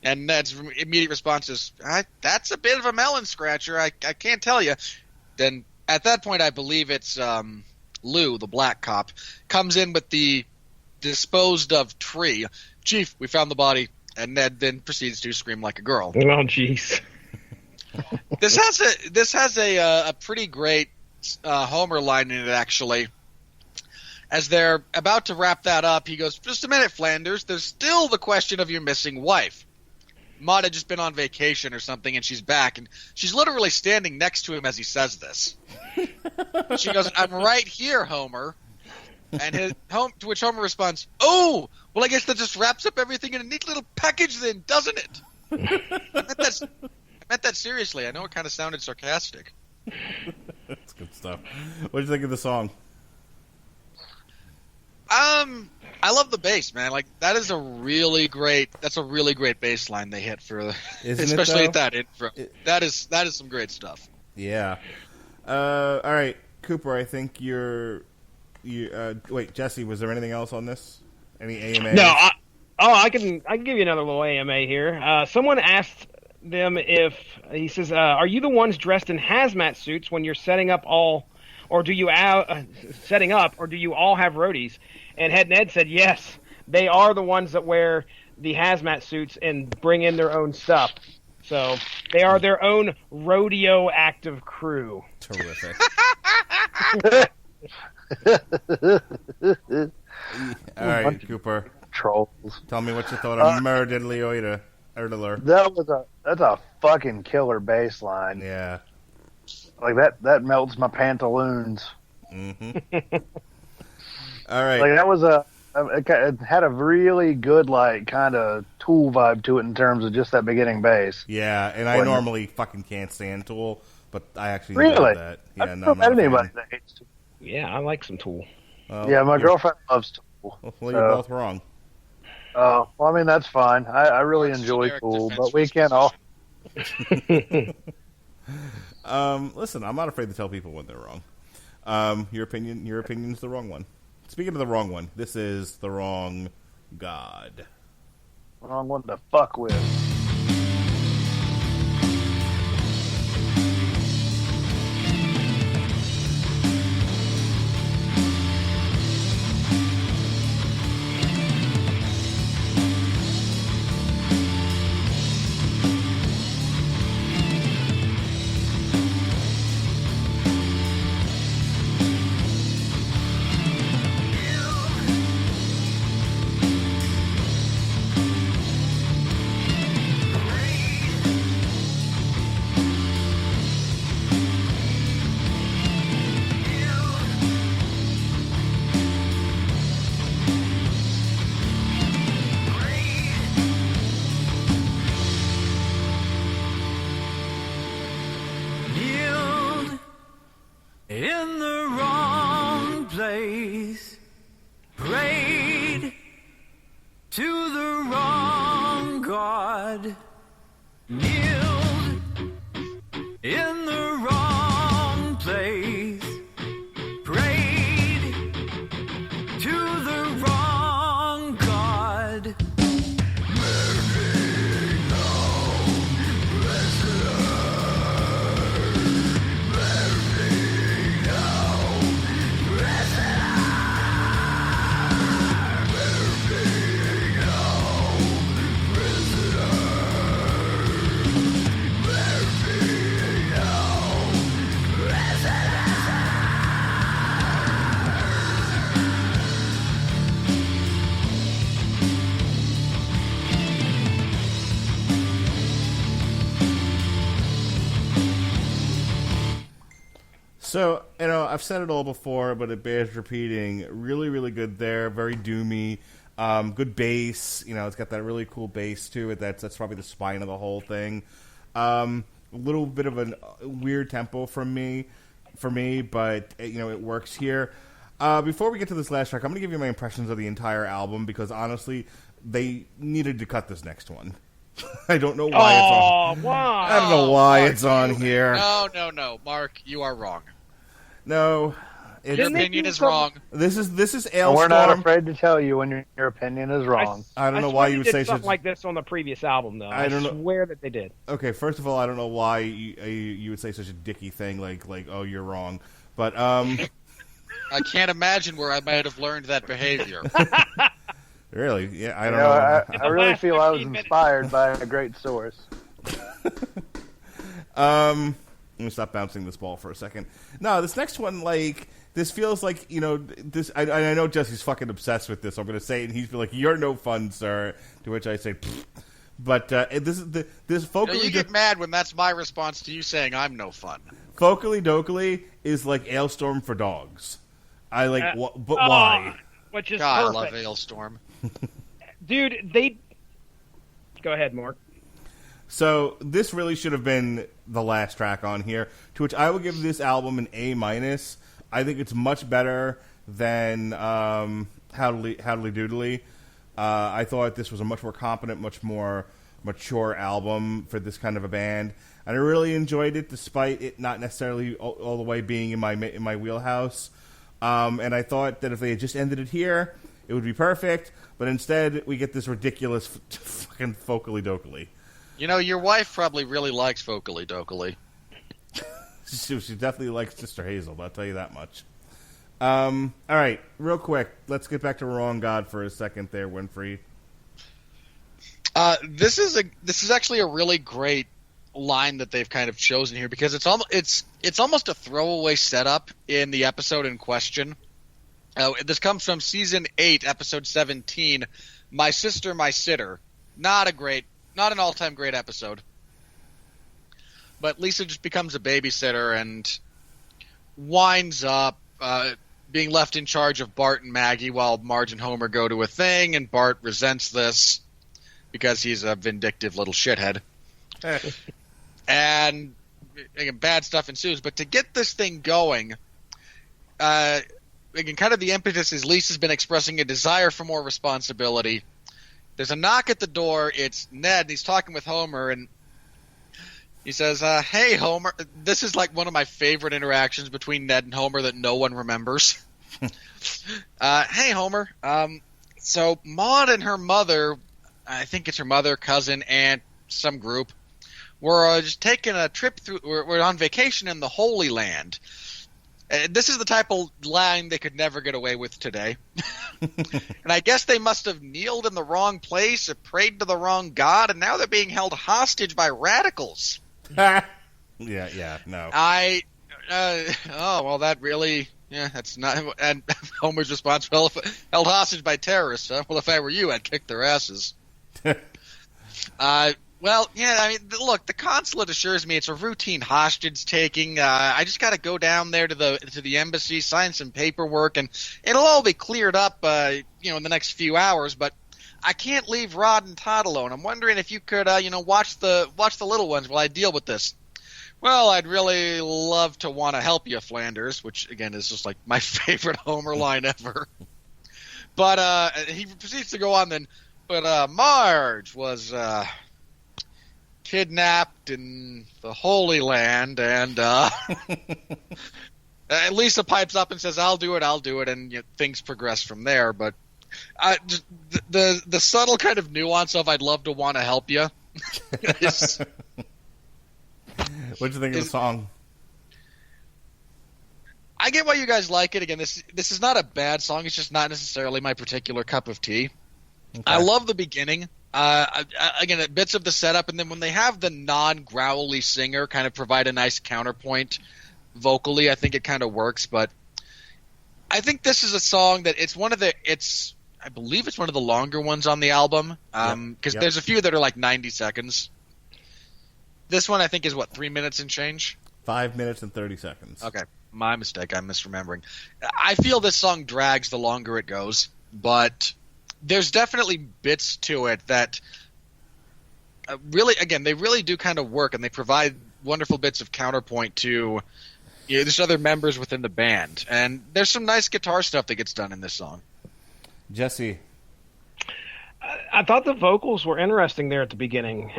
And Ned's immediate response is, that's a bit of a melon scratcher. I can't tell you. Then at that point, I believe it's Lou, the black cop, comes in with the disposed of tree. Chief, we found the body. And Ned then proceeds to scream like a girl. Oh, jeez. This has a pretty great Homer line in it, actually. As they're about to wrap that up, he goes, just a minute, Flanders. There's still the question of your missing wife. Maud had just been on vacation or something, and she's back, and she's literally standing next to him as he says this. She goes, I'm right here, Homer. And to which Homer responds, oh, well, I guess that just wraps up everything in a neat little package then, doesn't it? I meant that seriously. I know it kind of sounded sarcastic. That's good stuff. What did you think of the song? I love the bass, man. Like, that's a really great bass line they hit for especially at that intro. That is some great stuff. Yeah. All right, Cooper, I think wait, Jesse, was there anything else on this? Any AMA? No, I can give you another little AMA here. Someone asked them he says, are you the ones dressed in hazmat suits when you're setting up, or do you all have roadies? And Ned said, yes, they are the ones that wear the hazmat suits and bring in their own stuff. So they are their own rodeo active crew. Terrific. All right, Cooper. Trolls. Tell me what you thought of Diddly Oida. That's a fucking killer bass line. Yeah. Like that melts my pantaloons. Mm-hmm. All right. Like that was it had a really good like kind of Tool vibe to it in terms of just that beginning bass. Yeah, and I normally fucking can't stand Tool, but I actually really enjoyed that. Yeah, I've never met anybody that hates Tool. Yeah, I like some Tool. Yeah, my girlfriend loves Tool. Well, you're both wrong. Well, I mean, that's fine. I really enjoy Tool, but we can't all. Listen, I'm not afraid to tell people when they're wrong. Your opinion's the wrong one. Speaking of the wrong one, this is the wrong God. Wrong one to fuck with. In the wrong place, prayed to the wrong God, kneeled in the wrong place, prayed to the wrong God. So, I've said it all before, but it bears repeating. Really, really good there. Very doomy. Good bass. It's got that really cool bass to it. That's probably the spine of the whole thing. A little bit of a weird tempo for me, but it works here. Before we get to this last track, I'm going to give you my impressions of the entire album because honestly, they needed to cut this next one. I don't know why it's on. Why? I don't know why Mark, it's on here. No, Mark, you are wrong. No, Your Didn't they opinion do is some- wrong. this is And we're not Ailstorm. afraid to tell you when your opinion is wrong. I don't know swear why they you would did say something such. like this on the previous album, though. I don't know. swear that they did. Okay, first of all, I don't know why you would say such a dicky thing like oh you're wrong, but I can't imagine where I might have learned that behavior. really, yeah, I You don't know, know. I really last feel I was 15 minutes. inspired by a great source. Let me stop bouncing this ball for a second. No, this next one, like, this feels like, this. I know Jesse's fucking obsessed with this. So I'm going to say it, and he's like, "You're no fun, sir." To which I say, "Pfft." But this is this Okilly You get mad when that's my response to you saying I'm no fun. Okilly Dokilly is like Ailstorm for dogs. I like, but why? Which is God, I perfect. love Ailstorm. Dude, they... Go ahead, Mark. So this really should have been the last track on here, to which I would give this album an A-. I think it's much better than Howdilly Twodilly. I thought this was a much more competent, much more mature album for this kind of a band, and I really enjoyed it, despite it not necessarily all the way being in my wheelhouse. And I thought that if they had just ended it here, it would be perfect. But instead, we get this ridiculous fucking Okilly Dokilly. You know, your wife probably really likes Okilly Dokilly. She definitely likes Sister Hazel, I'll tell you that much. All right, real quick, let's get back to Wrong God for a second there, Winfree. This is actually a really great line that they've kind of chosen here, because it's almost a throwaway setup in the episode in question. This comes from season 8, episode 17, "My Sister, My Sitter." Not an all-time great episode. But Lisa just becomes a babysitter and winds up being left in charge of Bart and Maggie while Marge and Homer go to a thing, and Bart resents this because he's a vindictive little shithead. And again, bad stuff ensues. But to get this thing going, again, kind of the impetus is Lisa's been expressing a desire for more responsibility. There's a knock at the door. It's Ned, and he's talking with Homer, and he says, "Hey, Homer." This is like one of my favorite interactions between Ned and Homer that no one remembers. "Hey, Homer. So Maude and her mother, I think it's her mother, cousin, aunt, some group, were just taking a trip through. We're on vacation in the Holy Land. This is the type of line they could never get away with today. And I guess they must have kneeled in the wrong place or prayed to the wrong god, and now they're being held hostage by radicals." No. Well, that really, that's not. And Homer's response, "Well, if held hostage by terrorists, huh? Well, if I were you, I'd kick their asses." Well, yeah, I mean, look, the consulate assures me it's a routine hostage taking. I just got to go down there to the embassy, sign some paperwork, and it'll all be cleared up, in the next few hours. But I can't leave Rod and Todd alone. I'm wondering if you could, watch the little ones while I deal with this. "Well, I'd really love to want to help you, Flanders," which again is just like my favorite Homer line ever. But he proceeds to go on then. But Marge was kidnapped in the Holy Land, and Lisa pipes up and says, I'll do it, and things progress from there. But just the subtle kind of nuance of "I'd love to want to help you." What'd you think of the song? I get why you guys like it. Again, this is not a bad song. It's just not necessarily my particular cup of tea. Okay. I love the beginning. Again, bits of the setup, and then when they have the non-growly singer kind of provide a nice counterpoint vocally, I think it kind of works. But I think this is a song that I believe it's one of the longer ones on the album, because there's a few that are like 90 seconds. This one I think is 3 minutes and change? 5 minutes and 30 seconds. Okay, my mistake. I'm misremembering. I feel this song drags the longer it goes, but there's definitely bits to it that they really do kind of work, and they provide wonderful bits of counterpoint to there's other members within the band. And there's some nice guitar stuff that gets done in this song. Jesse. I thought the vocals were interesting there at the beginning.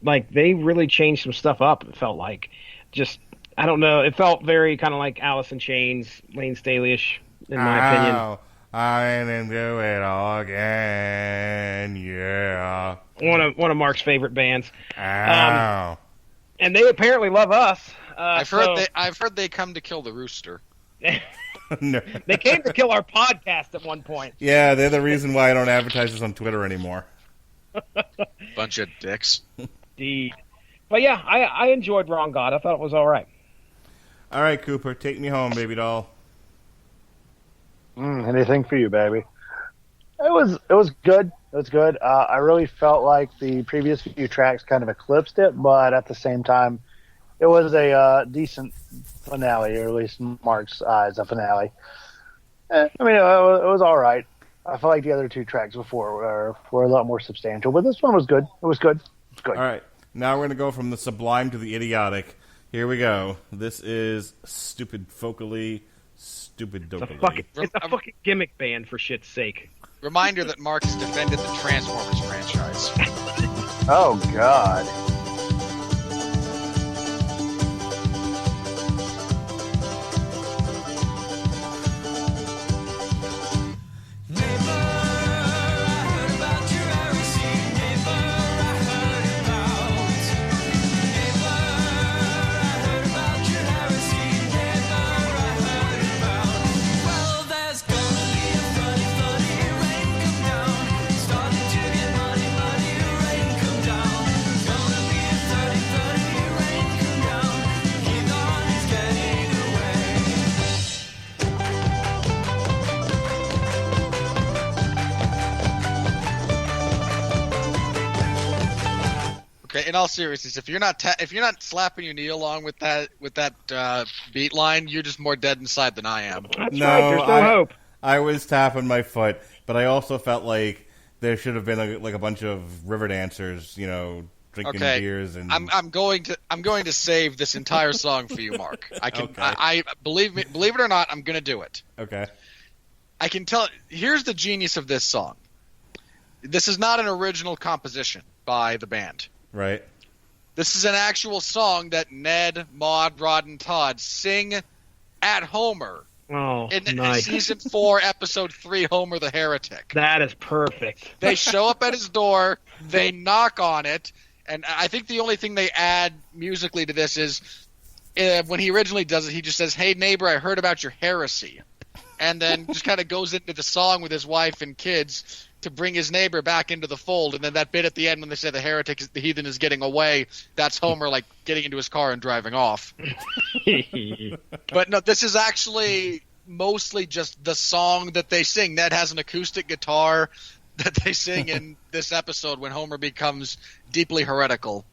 Like they really changed some stuff up. It felt like, just I don't know. It felt very kind of like Alice in Chains, Lane Staley-ish, in my opinion. I didn't do it all again. Yeah. One of Mark's favorite bands. Ow. And they apparently love us. I've heard they come to kill the rooster. No. They came to kill our podcast at one point. Yeah, they're the reason why I don't advertise this on Twitter anymore. Bunch of dicks. Indeed. But yeah, I enjoyed Wrong God. I thought it was all right. All right, Cooper, take me home, baby doll. Anything for you, baby. It was good. It was good. I really felt like the previous few tracks kind of eclipsed it, but at the same time, it was a decent finale, or at least in Mark's eyes, a finale. I mean, it was all right. I felt like the other two tracks before were a lot more substantial, but this one was good. It was good. It's good. All right, now we're going to go from the sublime to the idiotic. Here we go. This is Stupid Folkily, Stupid Dokilly. It's a fucking gimmick band, for shit's sake. Reminder that Mark has defended the Transformers franchise. Oh, God. Okay, in all seriousness, if you're not slapping your knee along with that beat line, you're just more dead inside than I am. That's right. There's no hope. I was tapping my foot, but I also felt like there should have been a bunch of river dancers, drinking beers and. I'm going to save this entire song for you, Mark. I can. Okay. I believe it or not, I'm going to do it. Okay. I can tell. Here's the genius of this song. This is not an original composition by the band. Right. This is an actual song that Ned, Maude, Rod, and Todd sing at Homer in nice. Season 4, Episode 3, Homer the Heretic. That is perfect. They show up at his door, they knock on it, and I think the only thing they add musically to this is when he originally does it, he just says, "Hey, neighbor, I heard about your heresy." And then just kind of goes into the song with his wife and kids to bring his neighbor back into the fold. And then that bit at the end when they say the heathen is getting away, that's Homer like getting into his car and driving off. But no, this is actually mostly just the song that they sing. Ned has an acoustic guitar that they sing in this episode when Homer becomes deeply heretical.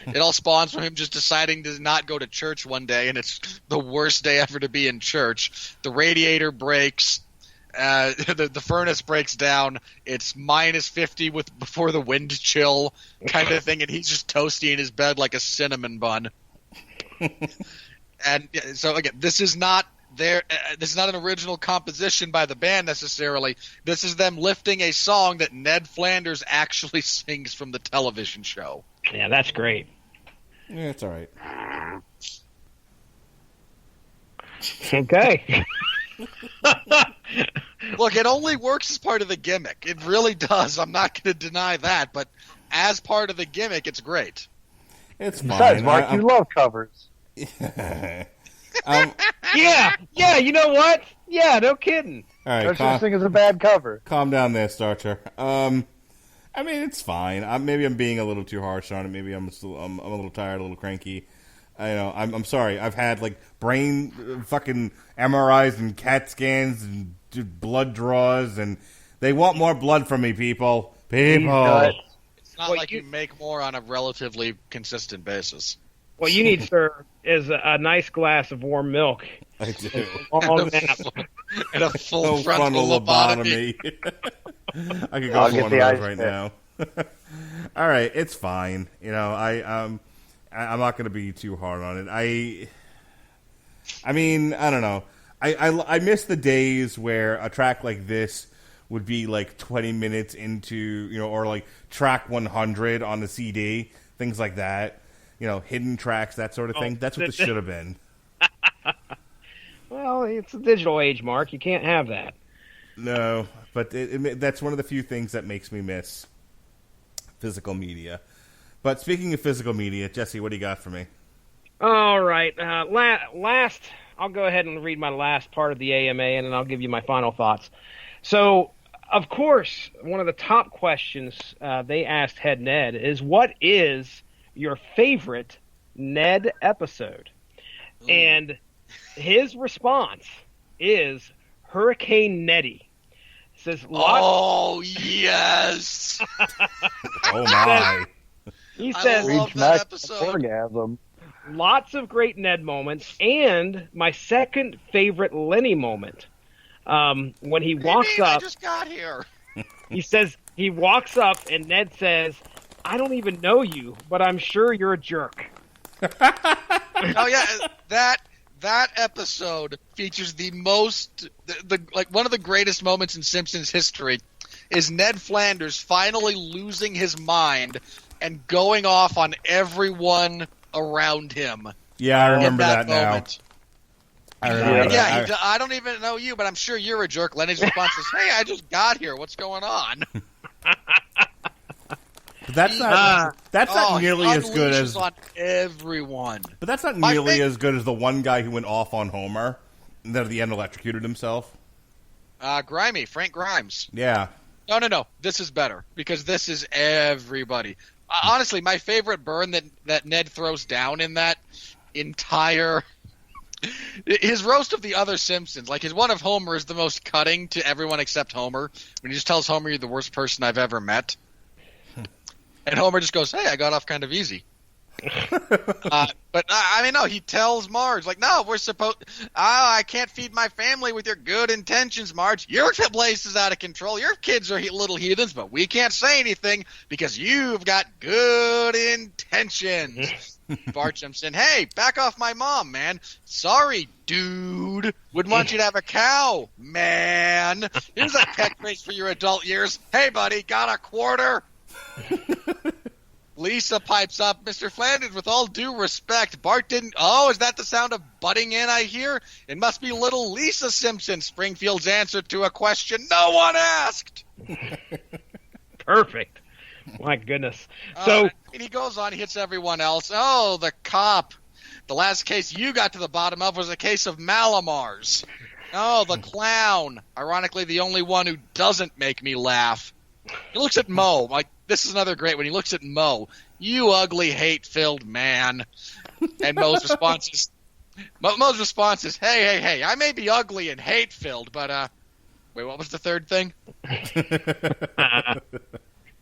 It all spawns from him just deciding to not go to church one day, and it's the worst day ever to be in church. The radiator breaks. The furnace breaks down. It's minus 50 before the wind chill kind of thing, and he's just toasty in his bed like a cinnamon bun. And so again, this is not an original composition by the band necessarily. This is them lifting a song that Ned Flanders actually sings from the television show. Yeah, that's great. Yeah, it's all right. Okay. Look, it only works as part of the gimmick. It really does. I'm not going to deny that, but as part of the gimmick, it's great. It's fine. Besides, Mark, you love covers. Yeah, you know what? Yeah, no kidding. All right, No such thing as a bad cover. calm down there, Starcher. I mean, it's fine. Maybe I'm being a little too harsh on it. Maybe I'm a little tired, a little cranky. I'm sorry. I've had brain fucking MRIs and CAT scans and blood draws, and they want more blood from me, people. People. It's not like you make more on a relatively consistent basis. What you need, sir, is a nice glass of warm milk. I do. And a full frontal lobotomy. I could go for one of those right now. All right, it's fine. I'm not going to be too hard on it. I mean, I don't know. I miss the days where a track like this would be like 20 minutes into, or like track 100 on the CD, things like that. Hidden tracks, that sort of thing. That's what this should have been. Well, it's a digital age, Mark. You can't have that. No, but that's one of the few things that makes me miss physical media. But speaking of physical media, Jesse, what do you got for me? All right. Last, I'll go ahead and read my last part of the AMA, and then I'll give you my final thoughts. So, of course, one of the top questions they asked Head Ned is, what is your favorite Ned episode? Ooh. And his response is Hurricane Nettie. Says, oh, yes! Oh, my. He says, I love that episode. Orgasm. Lots of great Ned moments, and my second favorite Lenny moment. When he walks up... I just got here. He says, he walks up, and Ned says, I don't even know you, but I'm sure you're a jerk. Oh, yeah, that episode features the most, one of the greatest moments in Simpsons history is Ned Flanders finally losing his mind and going off on everyone around him. Yeah, I remember that moment. Now. I remember that. Yeah, I don't even know you, but I'm sure you're a jerk. Lenny's response is, hey, I just got here. What's going on? That's not nearly as good as on everyone. But that's not nearly as good as the one guy who went off on Homer and then at the end electrocuted himself. Grimy, Frank Grimes. Yeah. No. This is better because this is everybody. Honestly, my favorite burn that Ned throws down in that entire his roast of the other Simpsons, like his one of Homer is the most cutting to everyone except Homer. When he just tells Homer, you're the worst person I've ever met. And Homer just goes, hey, I got off kind of easy. But, I mean, no, he tells Marge, like, no, we're supposed... I can't feed my family with your good intentions, Marge. Your place is out of control. Your kids are little heathens, but we can't say anything because you've got good intentions. Bart jumps in, hey, back off my mom, man. Sorry, dude. Wouldn't want you to have a cow, man. Here's a catchphrase for your adult years. Hey, buddy, got a quarter? Lisa pipes up, Mr. Flanders, with all due respect, Bart didn't... Oh, is that the sound of butting in I hear? It must be little Lisa Simpson, Springfield's answer to a question no one asked. Perfect. My goodness. So and he goes on, he hits everyone else. Oh, the cop. The last case you got to the bottom of was a case of Malamars. Oh, the clown. Ironically, the only one who doesn't make me laugh. He looks at Mo. Like, this is another great one. He looks at Mo. You ugly, hate-filled man. And Mo's response is, hey, I may be ugly and hate-filled, but, wait, what was the third thing?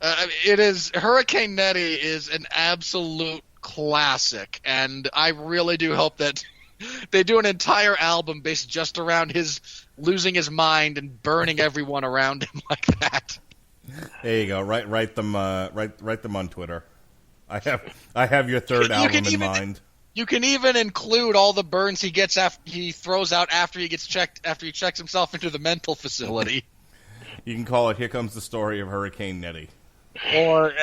It is, Hurricane Nettie is an absolute classic, and I really do hope that they do an entire album based just around his losing his mind and burning everyone around him like that. There you go. Write them on Twitter. I have your third album in mind. You can even include all the burns he gets after he throws out after he checks himself into the mental facility. You can call it "Here Comes the Story of Hurricane Nettie." Or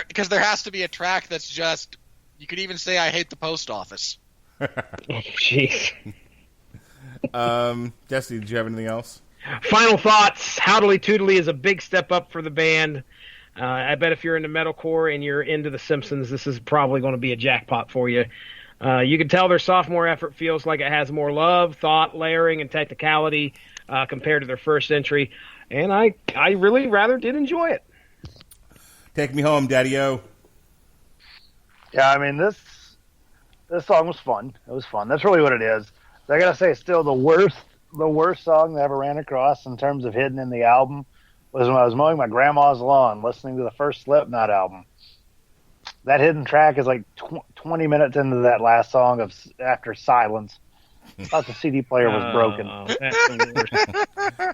because there has to be a track that's just. You could even say "I hate the post office." Jeez. Jesse, did you have anything else? Final thoughts. Howdilly Twodilly is a big step up for the band. I bet if you're into metalcore and you're into the Simpsons, this is probably going to be a jackpot for you. You can tell their sophomore effort feels like it has more love, thought, layering, and technicality compared to their first entry. And I really rather did enjoy it. Take me home, Daddy-O. Yeah, I mean, this song was fun. It was fun. That's really what it is. I got to say, still the worst song that I ever ran across in terms of hidden in the album was when I was mowing my grandma's lawn listening to the first Slipknot album. That hidden track is like 20 minutes into that last song of After Silence. I thought the CD player was broken.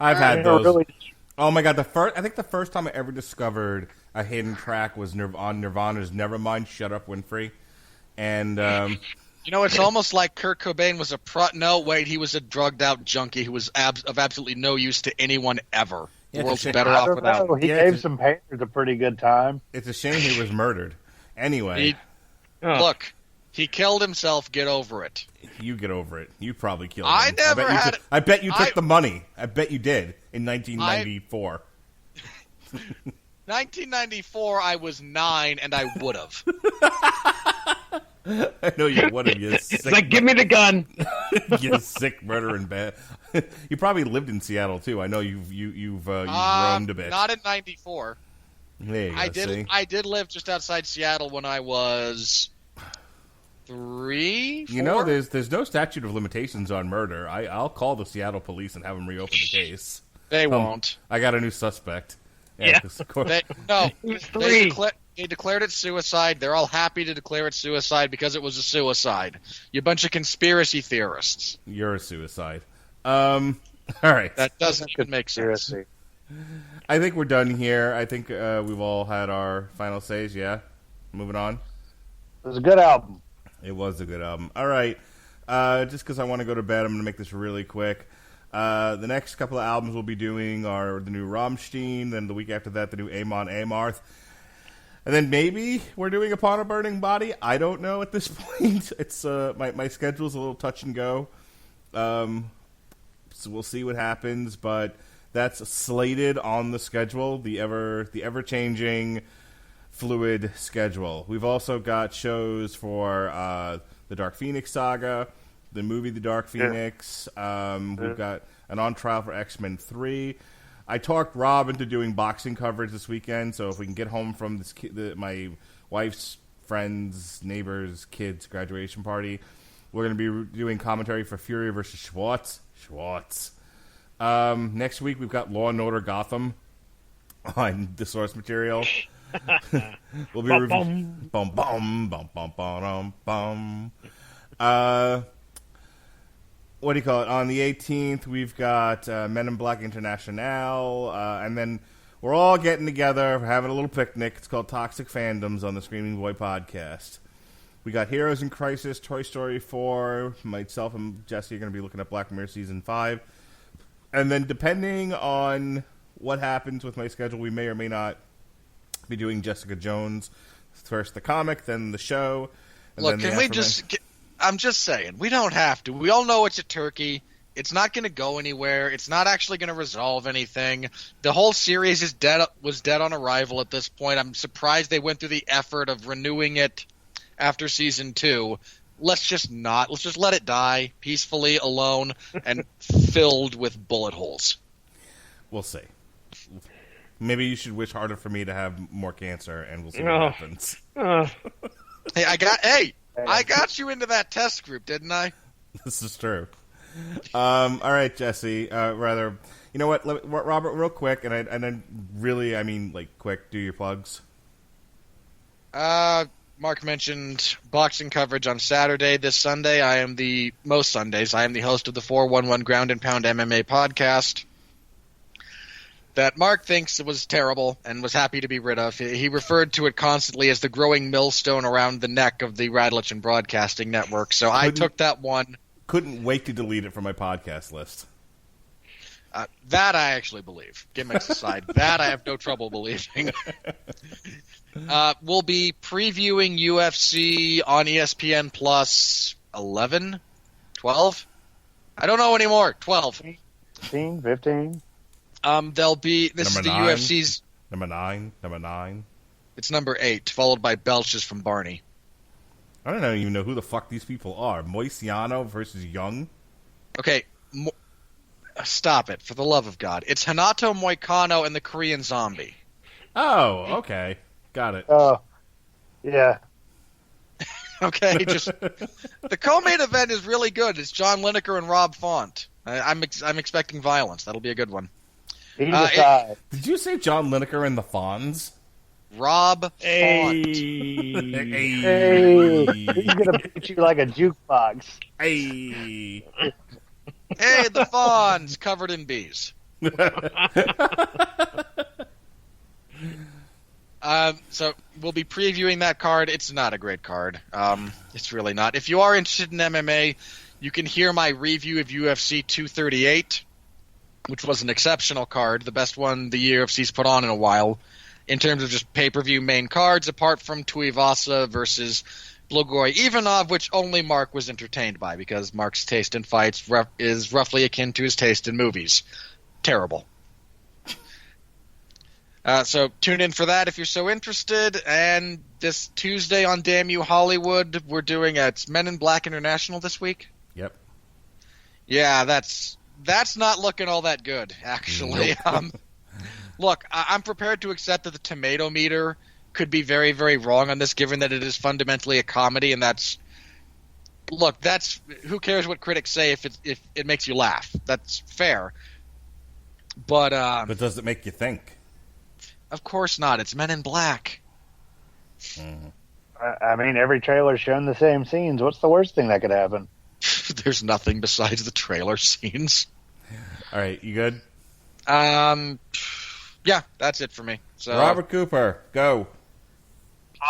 I've had those. Really... Oh my god! I think the first time I ever discovered a hidden track was on Nirvana's "Nevermind, Shut Up, Winfree," and it's almost like Kurt Cobain was he was a drugged out junkie who was of absolutely no use to anyone ever. Yeah, The world's it's a better I off don't without know. him. He Yeah, gave some painters a pretty good time. It's a shame he was murdered. Anyway, Look, he killed himself. Get over it. you get over it. You probably killed I him. never bet you had- took- I bet you took the money. I bet you did in 1994. 1994, I was 9, and I would have. I know you would have. You It's sick, like, give me the gun. you sick murdering bad. You probably lived in Seattle too. I know you've roamed a bit. Not in 94. There you go. See? I did live just outside Seattle when I was 3, 4? You know, there's no statute of limitations on murder. I'll call the Seattle police and have them reopen the case. They won't. I got a new suspect. Yeah. 'cause of course- No, It was they, 3. they declared it suicide. They're all happy to declare it suicide because it was a suicide. You bunch of conspiracy theorists. You're a suicide. All right. That doesn't even make sense. Seriously. I think we're done here. I think we've all had our final says. Yeah. Moving on. It was a good album. It was a good album. All right. Just because I want to go to bed, I'm going to make this really quick. The next couple of albums we'll be doing are the new Rammstein, then the week after that, the new Amon Amarth. And then maybe we're doing Upon a Burning Body. I don't know at this point. It's my schedule's a little touch and go. So we'll see what happens, but that's slated on the schedule, the ever changing fluid schedule. We've also got shows for the Dark Phoenix saga, the movie The Dark Phoenix. We've got an on trial for X-Men 3. I talked Rob into doing boxing coverage this weekend, so if we can get home from my wife's friends, neighbors, kids' graduation party, we're going to be doing commentary for Fury versus Schwartz. Next week, we've got Law & Order Gotham on the source material. We'll be reviewing... Bum, bum, bum, bum, bum, bum. What do you call it? On the 18th, we've got Men in Black International, and then we're all getting together, having a little picnic. It's called Toxic Fandoms on the Screaming Boy podcast. We got Heroes in Crisis, Toy Story 4. Myself and Jesse are going to be looking at Black Mirror Season 5. And then depending on what happens with my schedule, we may or may not be doing Jessica Jones. First the comic, then the show. And Look, then can we just... I'm just saying, we don't have to. We all know it's a turkey. It's not going to go anywhere. It's not actually going to resolve anything. The whole series was dead on arrival at this point. I'm surprised they went through the effort of renewing it after season 2. Let's just let it die peacefully, alone, and filled with bullet holes. We'll see. Maybe you should wish harder for me to have more cancer, and we'll see what happens. Hey, I got you into that test group, didn't I? This is true. All right, Jesse. You know what, Robert? Real quick, and I really, I mean, like, quick. Do your plugs. Mark mentioned boxing coverage on Saturday. This Sunday, most Sundays, I am the host of the 411 Ground and Pound MMA podcast that Mark thinks was terrible and was happy to be rid of. He referred to it constantly as the growing millstone around the neck of the Radlich and Broadcasting Network. So I took that one. Couldn't wait to delete it from my podcast list. That I actually believe. Gimmicks aside, that I have no trouble believing. We'll be previewing UFC on ESPN Plus 11, 12? I don't know anymore. 12. 15, 15. There'll be... This Number is the 9. UFC's... Number 9. It's number 8, followed by Belches from Barney. I don't even know who the fuck these people are. Moisiano versus Young? Okay, stop it, for the love of God. It's Hanato Moicano and the Korean Zombie. Oh, okay. Got it. Oh, yeah. Okay, just... The co-main event is really good. It's John Lineker and Rob Font. I'm expecting violence. That'll be a good one. He decides. Did you say John Lineker and the Fonz? Rob Font. Hey, he's gonna beat you like a jukebox. Hey. Hey, the Fonz, covered in bees. So we'll be previewing that card. It's not a great card. It's really not. If you are interested in MMA, you can hear my review of UFC 238 which was an exceptional card, the best one the UFC's put on in a while, in terms of just pay-per-view main cards, apart from Tuivasa versus Blagoy Ivanov, which only Mark was entertained by, because Mark's taste in fights is roughly akin to his taste in movies. Terrible. So tune in for that if you're so interested. And this Tuesday on Damn You Hollywood, we're doing it's Men in Black International this week. Yep. Yeah, that's not looking all that good, actually. Nope. Look, I'm prepared to accept that the tomato meter could be very, very wrong on this, given that it is fundamentally a comedy, and that's who cares what critics say if it makes you laugh? That's fair. But does it make you think? Of course not. It's Men in Black. I mean, every trailer's shown the same scenes. What's the worst thing that could happen? There's nothing besides the trailer scenes. All right, you good? Yeah, that's it for me. So Robert Cooper, go.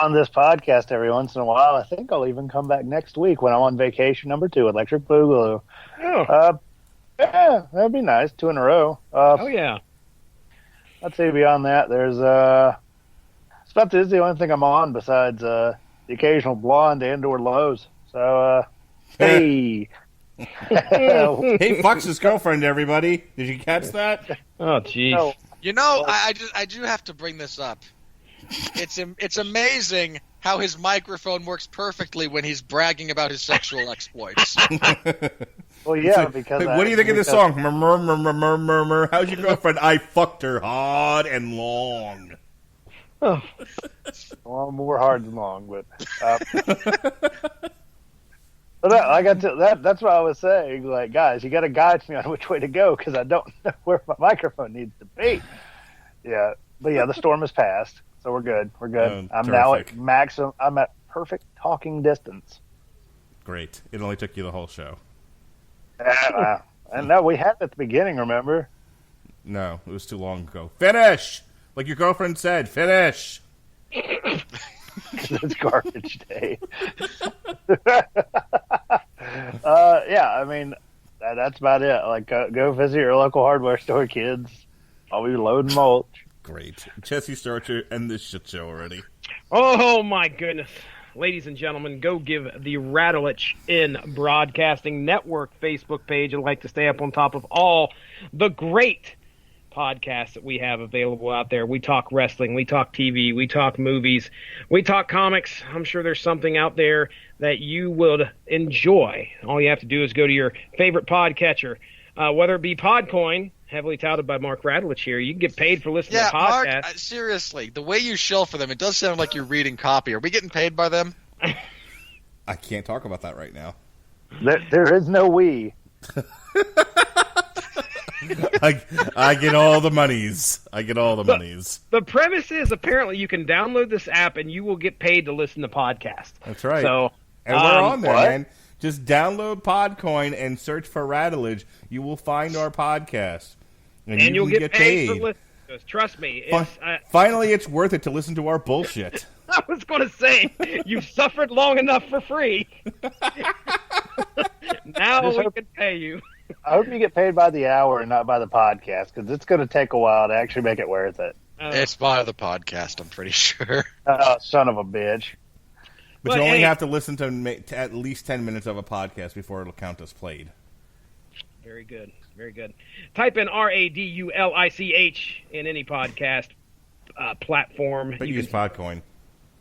On this podcast every once in a while. I think I'll even come back next week when I'm on vacation number 2, Electric Boogaloo. Oh. Yeah, that'd be nice. 2 in a row. Oh, yeah. Let's see, beyond that, there's Stuff is the only thing I'm on besides the occasional blonde and/or Lowe's. So, hey. Hey, Fox's girlfriend, everybody. Did you catch that? Oh, jeez. No. You know, I do have to bring this up. It's amazing how his microphone works perfectly when he's bragging about his sexual exploits. Well, yeah, because what do you think of this song? Murmur, murmur, murmur, murmur. How's your girlfriend? I fucked her hard and long. Oh. Well, more hard than long, but that's what I was saying. Like, guys, you got to guide me on which way to go because I don't know where my microphone needs to be. Yeah, but yeah, the storm has passed, so we're good. We're good. I'm now at maximum. I'm at perfect talking distance. Great. It only took you the whole show. And no, we had it at the beginning. Remember? No, it was too long ago. Finish, like your girlfriend said. Finish. It's garbage day. Yeah, I mean, that's about it. Like, go visit your local hardware store, kids. I'll be loading mulch. Great. Jesse Starcher, end this shit show already. Oh, my goodness. Ladies and gentlemen, go give the Radulich in Broadcasting Network Facebook page and like to stay up on top of all the great podcasts that we have available out there. We talk wrestling, we talk TV, we talk movies, we talk comics. I'm sure there's something out there that you would enjoy. All you have to do is go to your favorite podcatcher, whether it be Podcoin, heavily touted by Mark Radulich here. You can get paid for listening to podcasts. Mark, seriously, the way you shill for them, it does sound like you're reading copy. Are we getting paid by them? I can't talk about that right now. There is no we. I get all the monies. The premise is apparently you can download this app and you will get paid to listen to podcasts. That's right. So, and we're on there, man. Just download Podcoin and search for Radulich. You will find our podcast. And you'll get paid for listening to us. Trust me. Finally, it's worth it to listen to our bullshit. I was going to say, you've suffered long enough for free. Now we can pay you. I hope you get paid by the hour and not by the podcast, because it's going to take a while to actually make it worth it. It's by the podcast, I'm pretty sure. Oh, son of a bitch. But you only have to listen to at least 10 minutes of a podcast before it'll count as played. Very good. Very good. Type in RADULICH in any podcast platform. But use Podcoin.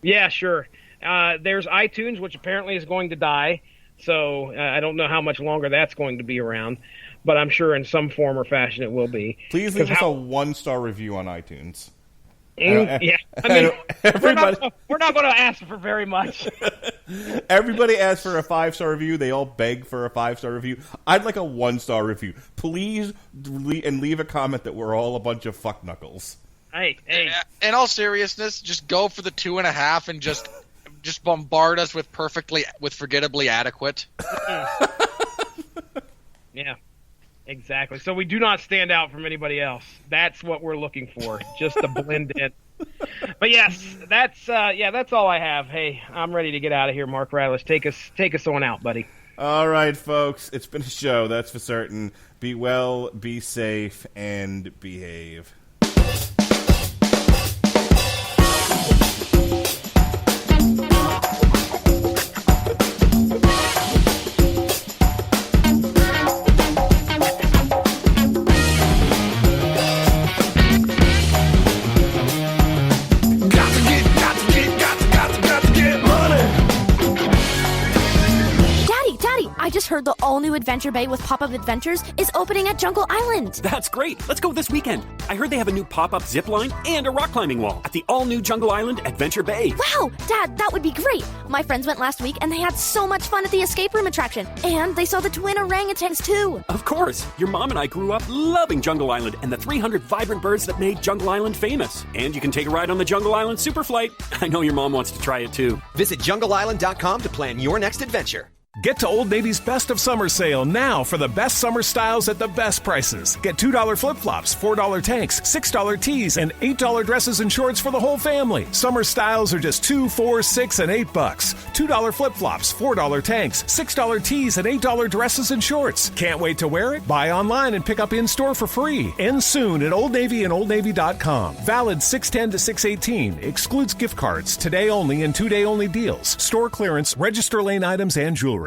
Yeah, sure. There's iTunes, which apparently is going to die. So I don't know how much longer that's going to be around. But I'm sure in some form or fashion it will be. Please leave us a 1-star review on iTunes. Yeah, I mean, we're not going to ask for very much. Everybody asks for a 5-star review. They all beg for a 5-star review. I'd like a 1-star review. Please, and leave a comment that we're all a bunch of fuck knuckles. Hey. In all seriousness, just go for the 2.5 and just bombard us with forgettably adequate. Yeah. Exactly. So we do not stand out from anybody else. That's what we're looking for, just to blend in. But yes, that's all I have. Hey, I'm ready to get out of here, Mark Radulich. Take us on out, buddy. All right, folks. It's been a show, that's for certain. Be well, be safe, and behave. I just heard the all-new Adventure Bay with pop-up adventures is opening at Jungle Island. That's great. Let's go this weekend. I heard they have a new pop-up zip line and a rock climbing wall at the all-new Jungle Island Adventure Bay. Wow, Dad, that would be great. My friends went last week and they had so much fun at the escape room attraction. And they saw the twin orangutans too. Of course. Your mom and I grew up loving Jungle Island and the 300 vibrant birds that made Jungle Island famous. And you can take a ride on the Jungle Island Superflight. I know your mom wants to try it too. Visit jungleisland.com to plan your next adventure. Get to Old Navy's Best of Summer sale now for the best summer styles at the best prices. Get $2 flip-flops, $4 tanks, $6 tees, and $8 dresses and shorts for the whole family. Summer styles are just $2, $4, $6, and $8. $2 flip-flops, $4 tanks, $6 tees, and $8 dresses and shorts. Can't wait to wear it? Buy online and pick up in-store for free. Ends soon at Old Navy and OldNavy.com. Valid 6/10 to 6/18. Excludes gift cards. Today only and 2-day only deals. Store clearance, register lane items, and jewelry.